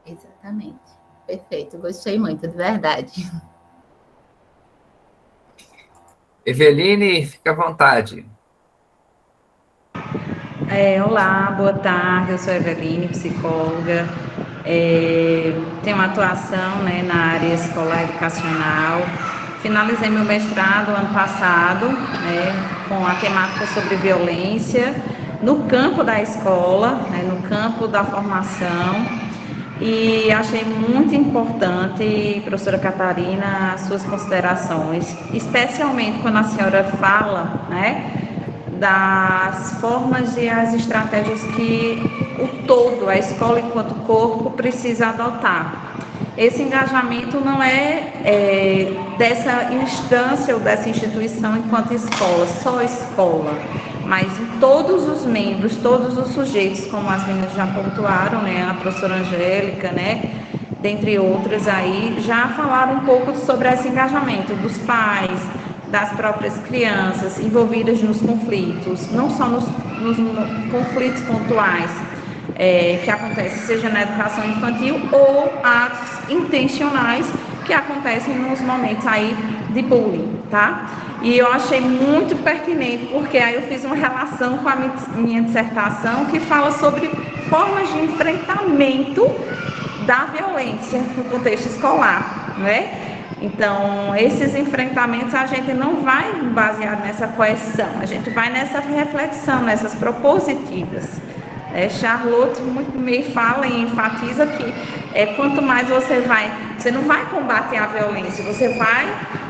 Exatamente. Perfeito. Gostei muito, de verdade. Eveline, fica à vontade. Olá, boa tarde. Eu sou Eveline, psicóloga. Tenho uma atuação, né, na área escolar educacional. Finalizei meu mestrado ano passado, né, com a temática sobre violência no campo da escola, né, no campo da formação, e achei muito importante, professora Catarina, as suas considerações, especialmente quando a senhora fala, né, das formas e as estratégias que o todo, a escola enquanto corpo, precisa adotar. Esse engajamento não é dessa instância ou dessa instituição enquanto escola, só escola, mas em todos os membros, todos os sujeitos, como as meninas já pontuaram, né, a professora Angélica, né, dentre outras aí, já falaram um pouco sobre esse engajamento dos pais, das próprias crianças envolvidas nos conflitos, não só nos conflitos pontuais, que acontecem, seja na educação infantil, ou atos intencionais que acontecem nos momentos aí de bullying, tá? E eu achei muito pertinente, porque aí eu fiz uma relação com a minha dissertação, que fala sobre formas de enfrentamento da violência no contexto escolar, né? Então, esses enfrentamentos a gente não vai basear nessa coerção, a gente vai nessa reflexão, nessas propositivas. Charlotte muito bem fala e enfatiza que quanto mais você não vai combater a violência, você vai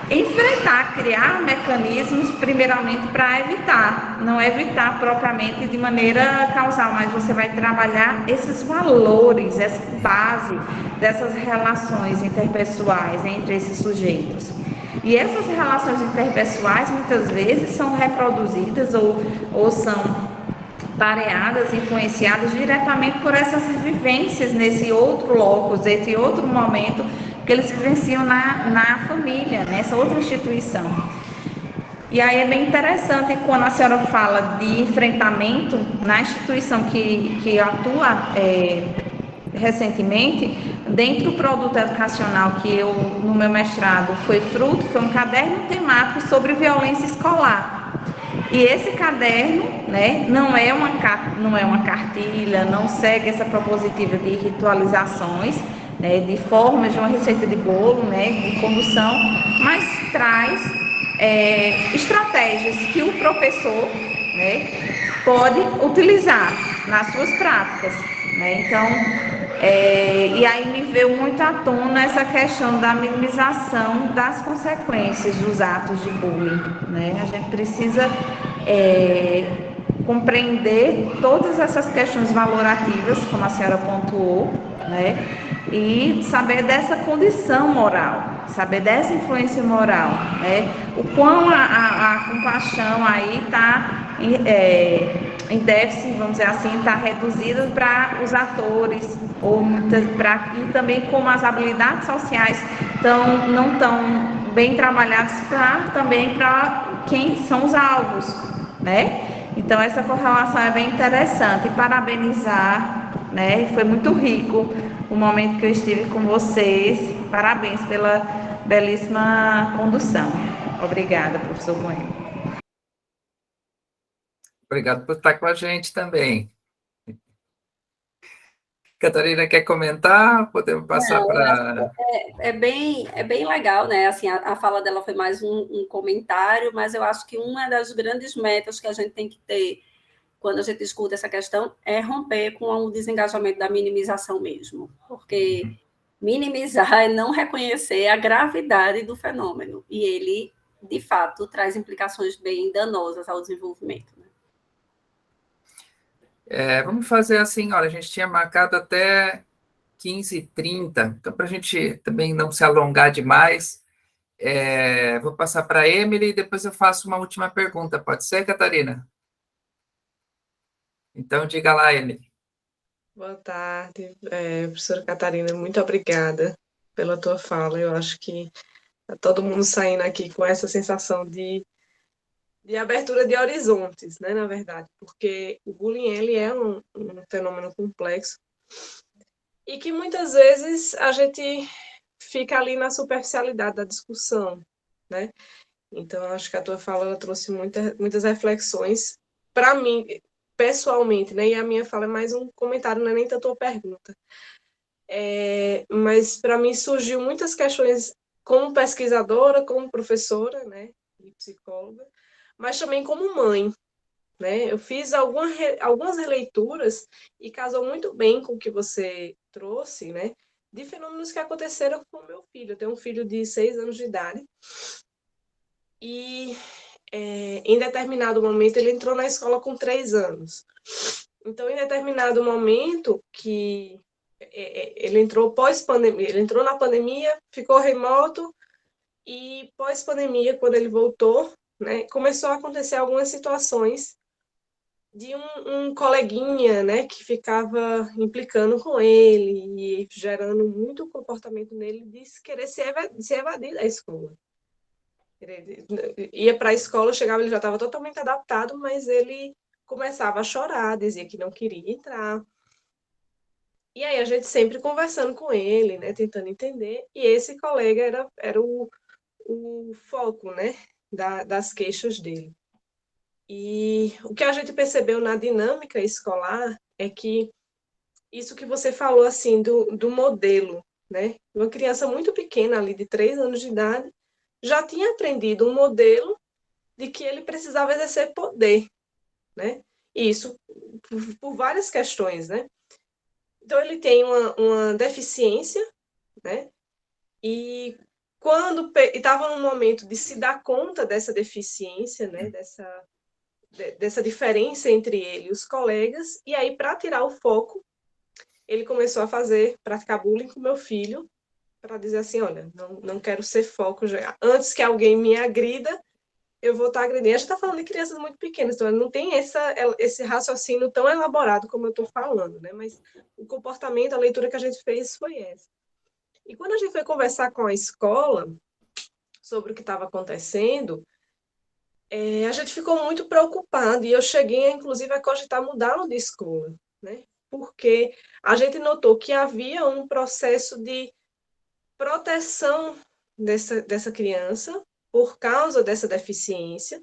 enfrentar, criar mecanismos primeiramente para evitar, não evitar propriamente de maneira causal, mas você vai trabalhar esses valores, essa base dessas relações interpessoais entre esses sujeitos. E essas relações interpessoais muitas vezes são reproduzidas ou são pareadas, influenciadas diretamente por essas vivências nesse outro locus, esse outro momento que eles vivenciam na família, nessa outra instituição. E aí é bem interessante quando a senhora fala de enfrentamento na instituição que atua recentemente, dentro do produto educacional que eu, no meu mestrado, foi um caderno temático sobre violência escolar. E esse caderno, né, não é uma cartilha, não segue essa propositiva de ritualizações, né, de formas de uma receita de bolo, né, de condução, mas traz estratégias que o professor, né, pode utilizar nas suas práticas, né? Então, e aí me veio muito à tona essa questão da minimização das consequências dos atos de bullying, né? A gente precisa compreender todas essas questões valorativas, como a senhora pontuou, né? E saber dessa condição moral, saber dessa influência moral, né? O quão a compaixão aí está em déficit, vamos dizer assim, está reduzida para os atores, e também como as habilidades sociais não estão bem trabalhadas também para quem são os alvos, né? Então, essa correlação é bem interessante. E parabenizar, né? Foi muito rico o momento que eu estive com vocês. Parabéns pela belíssima condução. Obrigada, professor Bueno. Obrigado por estar com a gente também. Catarina, quer comentar? Podemos passar para... É bem legal, né? Assim, a fala dela foi mais um comentário, mas eu acho que uma das grandes metas que a gente tem que ter quando a gente escuta essa questão é romper com o desengajamento da minimização mesmo, porque minimizar é não reconhecer a gravidade do fenômeno, e ele, de fato, traz implicações bem danosas ao desenvolvimento. Né? Vamos fazer assim, olha, a gente tinha marcado até 15h30, então para a gente também não se alongar demais, vou passar para a Emily e depois eu faço uma última pergunta, pode ser, Catarina? Então, diga lá, Emily. Boa tarde, professora Catarina, muito obrigada pela tua fala. Eu acho que tá todo mundo saindo aqui com essa sensação de abertura de horizontes, né, na verdade, porque o bullying ele é um fenômeno complexo e que muitas vezes a gente fica ali na superficialidade da discussão, né? Então, acho que a tua fala ela trouxe muitas reflexões para mim, pessoalmente, né? E a minha fala é mais um comentário, não é nem tanto uma pergunta. Mas para mim surgiu muitas questões como pesquisadora, como professora, né? E psicóloga, mas também como mãe, né? Eu fiz algumas releituras e casou muito bem com o que você trouxe, né? De fenômenos que aconteceram com o meu filho. Eu tenho um filho de 6 anos de idade e em determinado momento ele entrou na escola com 3 anos. Então, em determinado momento que ele entrou pós-pandemia, ele entrou na pandemia, ficou remoto e pós-pandemia, quando ele voltou, né, começou a acontecer algumas situações de um coleguinha, né, que ficava implicando com ele e gerando muito comportamento nele de querer se evadir da escola. Ele ia para a escola, chegava, ele já estava totalmente adaptado, mas ele começava a chorar, dizia que não queria entrar. E aí a gente sempre conversando com ele, né, tentando entender, e esse colega era o foco, né, das queixas dele. E o que a gente percebeu na dinâmica escolar é que isso que você falou, assim, do modelo, né, uma criança muito pequena, ali de 3 anos de idade, já tinha aprendido um modelo de que ele precisava exercer poder, né, e isso por várias questões, né. Então, ele tem uma deficiência, né? E quando estava no momento de se dar conta dessa deficiência, né? Dessa diferença entre ele e os colegas, e aí, para tirar o foco, ele começou a praticar bullying com meu filho, para dizer assim, olha, não quero ser foco, antes que alguém me agrida, eu vou estar agredindo. A gente está falando de crianças muito pequenas, então não tem esse raciocínio tão elaborado como eu estou falando, né? Mas o comportamento, a leitura que a gente fez foi essa. E quando a gente foi conversar com a escola sobre o que estava acontecendo, a gente ficou muito preocupado, e eu cheguei, inclusive, a cogitar mudar de escola, né? Porque a gente notou que havia um processo de proteção dessa criança, por causa dessa deficiência,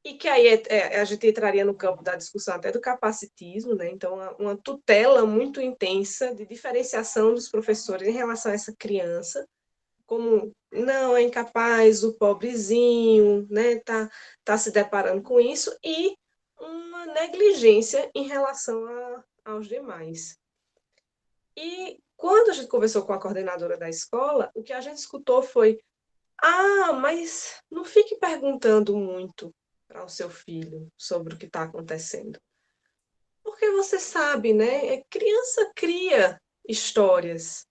e que aí a gente entraria no campo da discussão até do capacitismo, né? Então, uma tutela muito intensa de diferenciação dos professores em relação a essa criança, como não é incapaz, o pobrezinho, né, tá se deparando com isso, e uma negligência em relação aos demais. E quando a gente conversou com a coordenadora da escola, o que a gente escutou foi: mas não fique perguntando muito para o seu filho sobre o que está acontecendo. Porque você sabe, né? Criança cria histórias.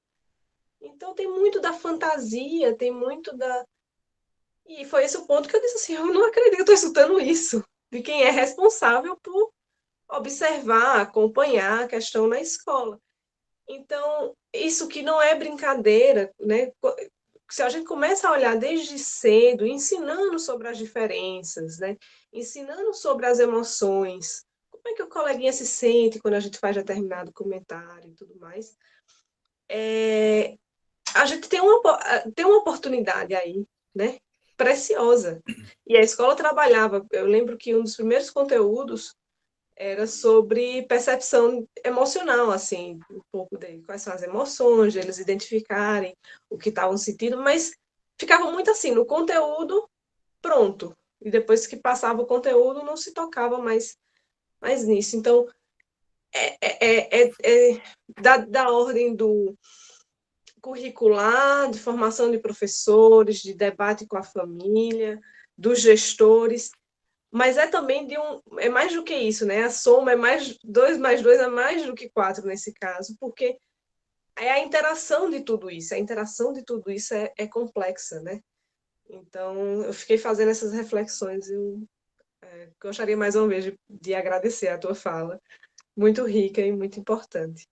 Então tem muito da fantasia, tem muito da. E foi esse o ponto que eu disse assim: eu não acredito que estou escutando isso, de quem é responsável por observar, acompanhar a questão na escola. Então, isso que não é brincadeira, né? Se a gente começa a olhar desde cedo, ensinando sobre as diferenças, né? Ensinando sobre as emoções, como é que o coleguinha se sente quando a gente faz determinado comentário e tudo mais, a gente tem uma oportunidade aí, né? Preciosa. E a escola trabalhava, eu lembro que um dos primeiros conteúdos era sobre percepção emocional, assim, um pouco de quais são as emoções, de eles identificarem o que estavam sentindo, mas ficava muito assim, no conteúdo, pronto. E depois que passava o conteúdo, não se tocava mais nisso. Então, é da ordem do curricular, de formação de professores, de debate com a família, dos gestores, mas é também é mais do que isso, né? A soma é mais 2 mais 2 é mais do que 4 nesse caso, porque é a interação de tudo isso, a interação de tudo isso é complexa, né? Então, eu fiquei fazendo essas reflexões, eu gostaria mais uma vez de agradecer a tua fala, muito rica e muito importante.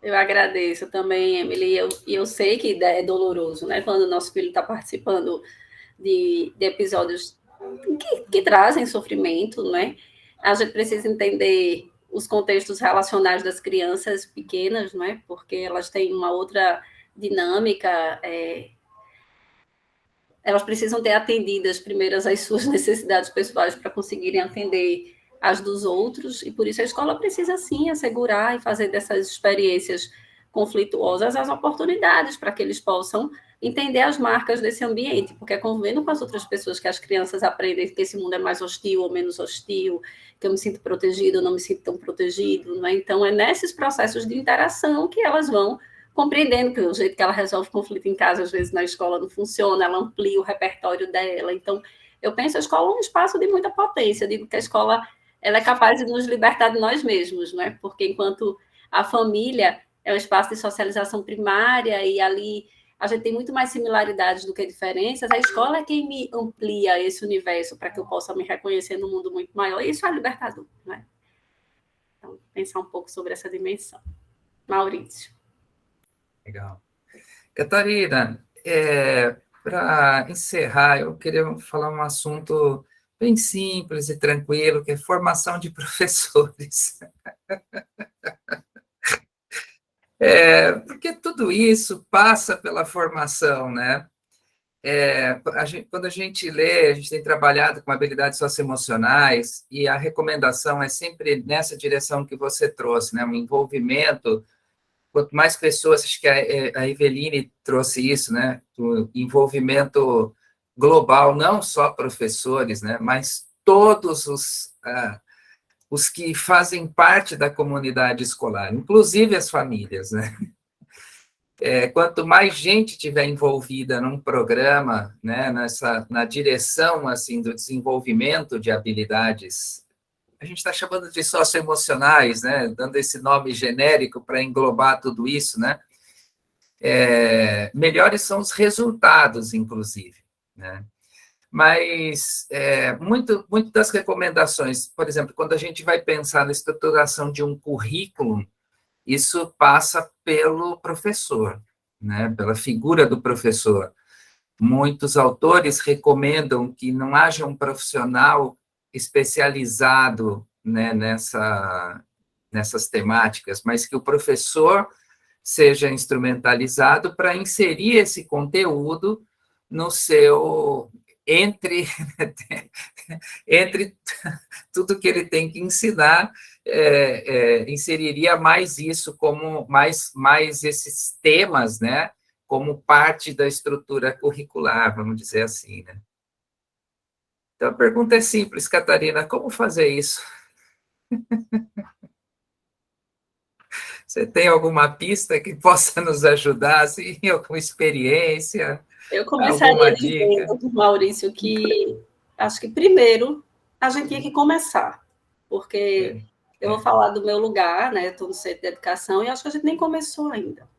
Eu agradeço também, Emily, e eu sei que é doloroso, né? Quando o nosso filho está participando de episódios que trazem sofrimento, né? A gente precisa entender os contextos relacionais das crianças pequenas, né? Porque elas têm uma outra dinâmica, elas precisam ter atendidas primeiras as suas necessidades pessoais para conseguirem atender as dos outros, e por isso a escola precisa sim assegurar e fazer dessas experiências conflituosas as oportunidades para que eles possam entender as marcas desse ambiente, porque é convivendo com as outras pessoas que as crianças aprendem que esse mundo é mais hostil ou menos hostil, que eu me sinto protegido ou não me sinto tão protegido, né? Então é nesses processos de interação que elas vão compreendendo que o jeito que ela resolve conflito em casa, às vezes na escola não funciona, ela amplia o repertório dela. Então, eu penso a escola um espaço de muita potência. Eu digo que a escola ela é capaz de nos libertar de nós mesmos, né? Porque enquanto a família é um espaço de socialização primária e ali a gente tem muito mais similaridades do que diferenças, a escola é quem me amplia esse universo para que eu possa me reconhecer num mundo muito maior. E isso é libertador, né? Então, pensar um pouco sobre essa dimensão. Maurício. Legal. Catarina, para encerrar, eu queria falar um assunto bem simples e tranquilo, que é formação de professores. Porque tudo isso passa pela formação, né? Quando a gente lê, a gente tem trabalhado com habilidades socioemocionais, e a recomendação é sempre nessa direção que você trouxe, né? Um envolvimento. Quanto mais pessoas, acho que a Eveline trouxe isso, né? O envolvimento global, não só professores, né? Mas todos os que fazem parte da comunidade escolar, inclusive as famílias, né? Quanto mais gente tiver envolvida num programa, né? Na direção assim do desenvolvimento de habilidades, a gente está chamando de socioemocionais, né? Dando esse nome genérico para englobar tudo isso, né? Melhores são os resultados, inclusive, né? Mas muito das recomendações, por exemplo, quando a gente vai pensar na estruturação de um currículo, isso passa pelo professor, né? Pela figura do professor. Muitos autores recomendam que não haja um profissional especializado, né, nessas temáticas, mas que o professor seja instrumentalizado para inserir esse conteúdo no seu entre tudo que ele tem que ensinar, inseriria mais isso como mais esses temas, né, como parte da estrutura curricular, vamos dizer assim, né? Então, a pergunta é simples, Catarina, como fazer isso? Você tem alguma pista que possa nos ajudar, assim, alguma experiência, Eu alguma começaria dica? dizendo, Maurício, que acho que primeiro a gente tinha que começar, porque eu vou falar do meu lugar, né? Estou no centro de educação e acho que a gente nem começou ainda.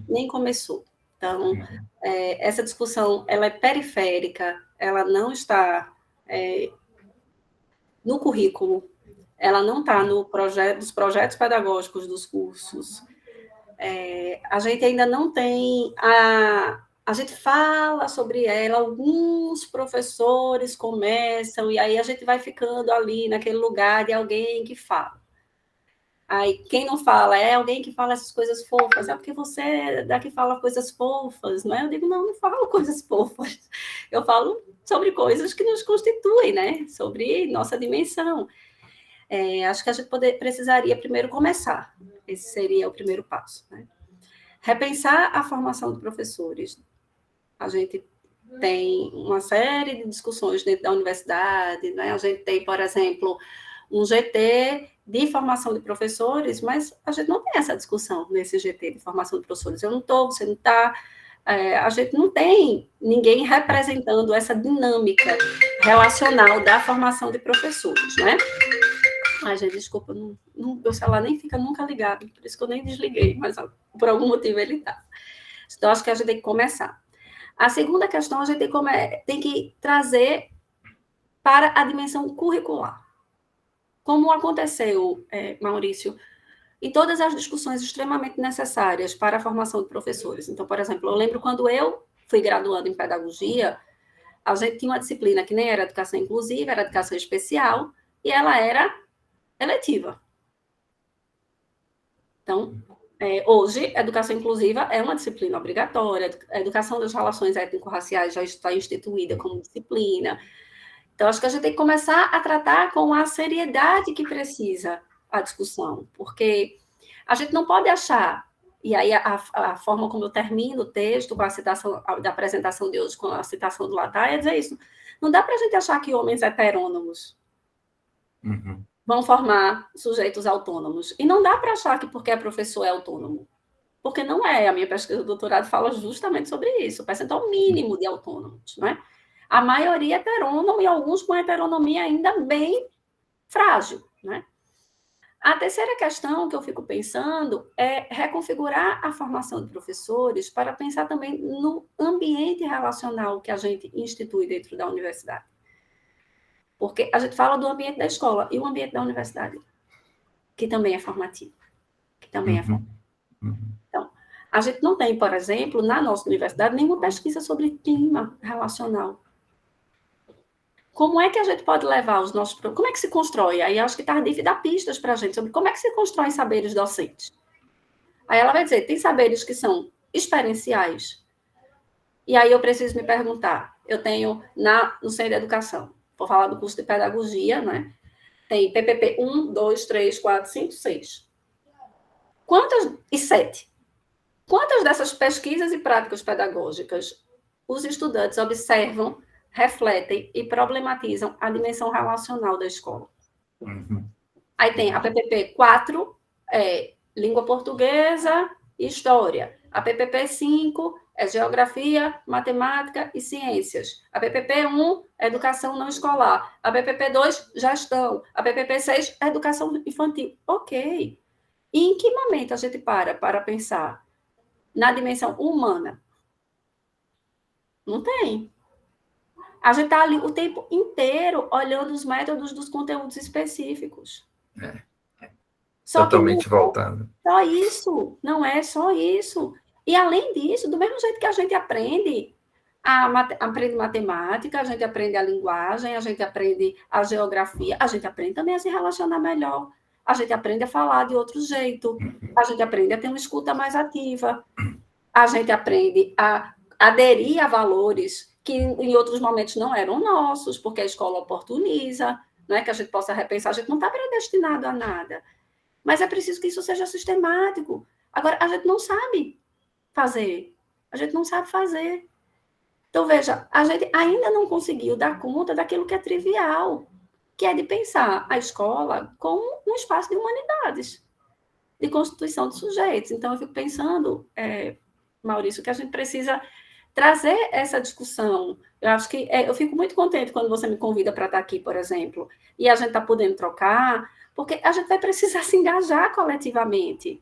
Nem começou. Então, essa discussão, ela é periférica, ela não está no currículo, ela não está no nos projetos pedagógicos dos cursos. A gente ainda não tem a gente fala sobre ela, alguns professores começam, e aí a gente vai ficando ali naquele lugar de alguém que fala. Aí, quem não fala é alguém que fala essas coisas fofas. É porque você daqui fala coisas fofas, não é? Eu digo, não falo coisas fofas. Eu falo sobre coisas que nos constituem, né? Sobre nossa dimensão. Acho que a gente precisaria primeiro começar. Esse seria o primeiro passo, né? Repensar a formação de professores. A gente tem uma série de discussões dentro da universidade, né? A gente tem, por exemplo, um GT de formação de professores, mas a gente não tem essa discussão nesse GT de formação de professores. Eu não estou, você não está. A gente não tem ninguém representando essa dinâmica relacional da formação de professores, né? Ai, gente, desculpa, meu celular nem fica nunca ligado, por isso que eu nem desliguei, mas por algum motivo ele está. Então, acho que a gente tem que começar. A segunda questão, a gente tem que trazer para a dimensão curricular. Como aconteceu, Maurício, em todas as discussões extremamente necessárias para a formação de professores. Então, por exemplo, eu lembro quando eu fui graduando em pedagogia, a gente tinha uma disciplina que nem era educação inclusiva, era educação especial, e ela era eletiva. Então, hoje, educação inclusiva é uma disciplina obrigatória, a educação das relações étnico-raciais já está instituída como disciplina. Então, acho que a gente tem que começar a tratar com a seriedade que precisa a discussão, porque a gente não pode achar, e aí a forma como eu termino o texto, com a citação da apresentação de hoje, com a citação do Latar, é dizer isso. Não dá para a gente achar que homens heterônomos vão formar sujeitos autônomos. E não dá para achar que porque é professor é autônomo. Porque não é. A minha pesquisa do doutorado fala justamente sobre isso, o percentual mínimo de autônomos, né? A maioria é heterônomo e alguns com heteronomia ainda bem frágil, né? A terceira questão que eu fico pensando é reconfigurar a formação de professores para pensar também no ambiente relacional que a gente institui dentro da universidade. Porque a gente fala do ambiente da escola e o ambiente da universidade, que também é formativo. Então, a gente não tem, por exemplo, na nossa universidade, nenhuma pesquisa sobre clima relacional. Como é que a gente pode levar os nossos... Como é que se constrói? Aí acho que Tardif dá pistas para a gente sobre como é que se constrói saberes docentes. Aí ela vai dizer, tem saberes que são experienciais. E aí eu preciso me perguntar, eu tenho no centro de educação, vou falar do curso de pedagogia, né? Tem PPP 1, 2, 3, 4, 5, 6. E 7. Quantas dessas pesquisas e práticas pedagógicas os estudantes observam, refletem e problematizam a dimensão relacional da escola? Aí tem a PPP 4, língua portuguesa e história. A PPP 5 é geografia, matemática e ciências. A PPP 1 é educação não escolar. A PPP 2, gestão. A PPP 6 é educação infantil. Ok. E em que momento a gente para pensar na dimensão humana? Não tem. A gente está ali o tempo inteiro olhando os métodos dos conteúdos específicos. Totalmente voltado. Só isso, não é só isso. E, além disso, do mesmo jeito que a gente aprende matemática, a gente aprende a linguagem, a gente aprende a geografia, a gente aprende também a se relacionar melhor, a gente aprende a falar de outro jeito, a gente aprende a ter uma escuta mais ativa, a gente aprende a aderir a valores que em outros momentos não eram nossos, porque a escola oportuniza, não é que a gente possa repensar, a gente não está predestinado a nada. Mas é preciso que isso seja sistemático. Agora, a gente não sabe fazer A gente não sabe fazer. Então, veja, a gente ainda não conseguiu dar conta daquilo que é trivial, que é de pensar a escola como um espaço de humanidades, de constituição de sujeitos. Então, eu fico pensando, Maurício, que a gente precisa trazer essa discussão. Eu acho que eu fico muito contente quando você me convida para estar aqui, por exemplo, e a gente está podendo trocar, porque a gente vai precisar se engajar coletivamente.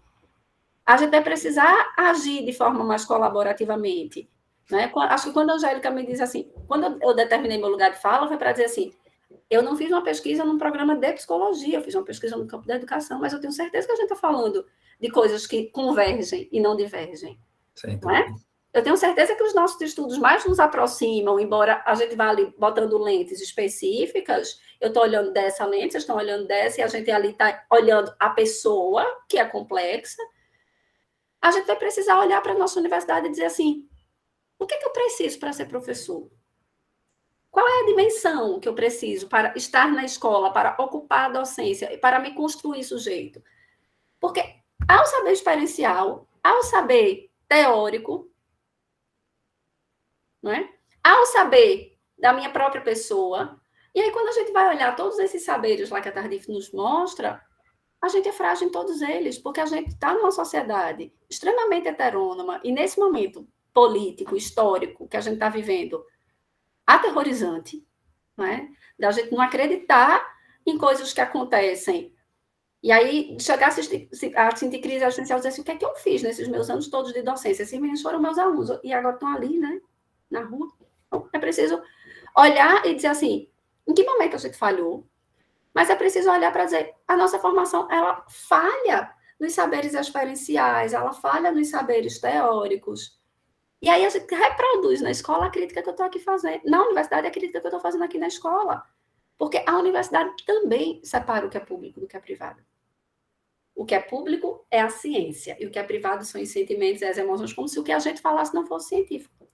A gente vai precisar agir de forma mais colaborativamente. Né? Acho que quando a Angélica me diz assim, quando eu determinei meu lugar de fala, foi para dizer assim, eu não fiz uma pesquisa num programa de psicologia, eu fiz uma pesquisa no campo da educação, mas eu tenho certeza que a gente está falando de coisas que convergem e não divergem. Não é? Eu tenho certeza que os nossos estudos mais nos aproximam, embora a gente vá ali botando lentes específicas, eu estou olhando dessa lente, vocês estão olhando dessa, e a gente ali está olhando a pessoa, que é complexa. A gente vai precisar olhar para a nossa universidade e dizer assim, o que eu preciso para ser professor? Qual é a dimensão que eu preciso para estar na escola, para ocupar a docência e para me construir sujeito? Porque ao saber experiencial, ao saber teórico, não é? Ao saber da minha própria pessoa, e aí quando a gente vai olhar todos esses saberes lá que a Tardif nos mostra, a gente é frágil em todos eles, porque a gente está numa sociedade extremamente heterônoma, e nesse momento político, histórico, que a gente está vivendo, aterrorizante, né? Da gente não acreditar em coisas que acontecem. E aí, chegar a sentir crise existencial, dizer assim, o que é que eu fiz nesses meus anos todos de docência? Esses meninos foram meus alunos, e agora estão ali, né? Na rua. Então, é preciso olhar e dizer assim, em que momento a gente falhou? Mas é preciso olhar para dizer, a nossa formação, ela falha nos saberes experienciais, ela falha nos saberes teóricos. E aí a gente reproduz na escola a crítica que eu estou aqui fazendo. Na universidade, a crítica que eu estou fazendo aqui na escola. Porque a universidade também separa o que é público do que é privado. O que é público é a ciência, e o que é privado são os sentimentos e as emoções, como se o que a gente falasse não fosse científico.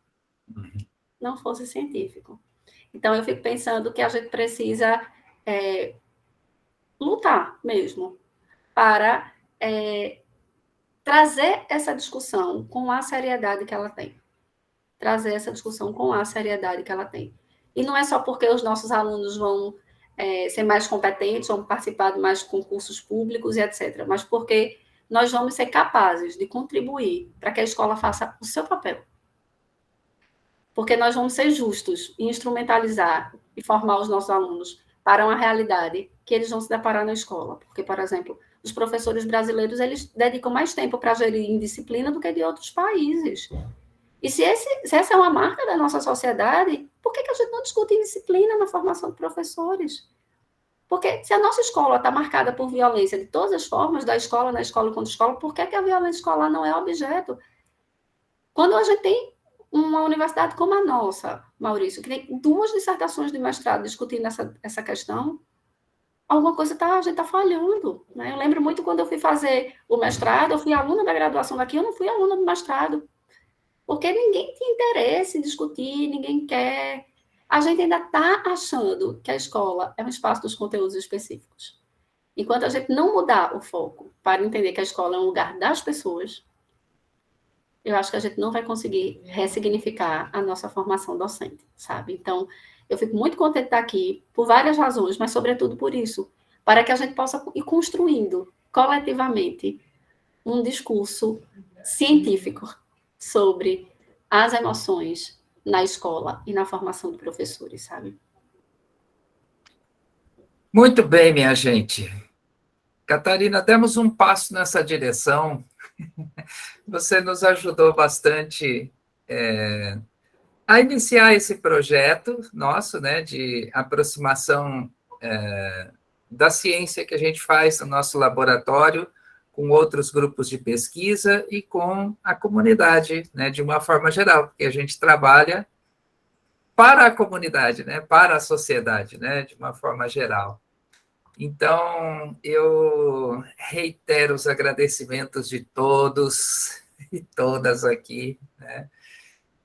Não fosse científico. Então, eu fico pensando que a gente precisa lutar mesmo para trazer essa discussão com a seriedade que ela tem. Trazer essa discussão com a seriedade que ela tem. E não é só porque os nossos alunos vão ser mais competentes, vão participar de mais concursos públicos e etc., mas porque nós vamos ser capazes de contribuir para que a escola faça o seu papel. Porque nós vamos ser justos em instrumentalizar e formar os nossos alunos para uma realidade que eles vão se deparar na escola. Porque, por exemplo, os professores brasileiros, eles dedicam mais tempo para gerir em disciplina do que de outros países. E se essa é uma marca da nossa sociedade, por que a gente não discute disciplina na formação de professores? Porque se a nossa escola está marcada por violência de todas as formas, da escola, na escola, contra a escola, por que a violência escolar não é objeto? Quando a gente tem uma universidade como a nossa, Maurício, que tem 2 dissertações de mestrado discutindo essa questão, alguma coisa a gente está falhando. Né? Eu lembro muito quando eu fui fazer o mestrado, eu fui aluna da graduação daqui, eu não fui aluna do mestrado. Porque ninguém tem interesse em discutir, ninguém quer. A gente ainda está achando que a escola é um espaço dos conteúdos específicos. Enquanto a gente não mudar o foco para entender que a escola é um lugar das pessoas, eu acho que a gente não vai conseguir ressignificar a nossa formação docente, sabe? Então, eu fico muito contente de estar aqui, por várias razões, mas sobretudo por isso, para que a gente possa ir construindo coletivamente um discurso científico sobre as emoções na escola e na formação de professores, sabe? Muito bem, minha gente. Catarina, demos um passo nessa direção. Você nos ajudou bastante a iniciar esse projeto nosso, né, de aproximação da ciência que a gente faz no nosso laboratório, com outros grupos de pesquisa e com a comunidade, né, de uma forma geral, porque a gente trabalha para a comunidade, né, para a sociedade, né, de uma forma geral. Então, eu reitero os agradecimentos de todos e todas aqui, né,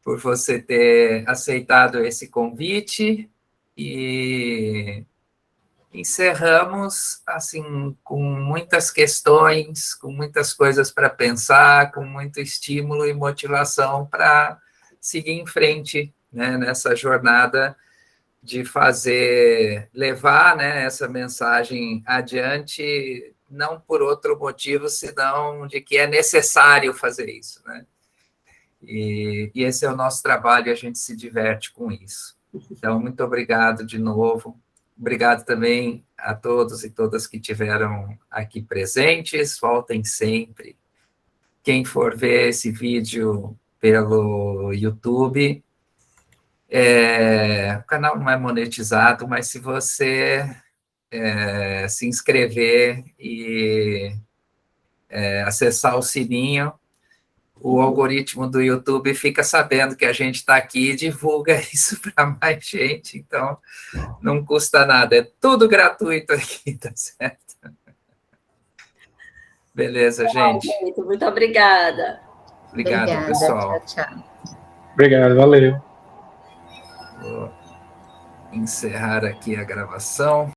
por você ter aceitado esse convite e encerramos, assim, com muitas questões, com muitas coisas para pensar, com muito estímulo e motivação para seguir em frente, né, nessa jornada de levar, né, essa mensagem adiante, não por outro motivo, senão de que é necessário fazer isso, né? E esse é o nosso trabalho, e a gente se diverte com isso. Então, muito obrigado de novo. Obrigado também a todos e todas que tiveram aqui presentes. Voltem sempre. Quem for ver esse vídeo pelo YouTube, o canal não é monetizado, mas se você se inscrever e acessar o sininho, o algoritmo do YouTube fica sabendo que a gente está aqui e divulga isso para mais gente, então não custa nada, é tudo gratuito aqui, tá certo? Beleza, gente? Muito obrigada. Obrigado, pessoal. Tchau, tchau. Obrigado, valeu. Vou encerrar aqui a gravação.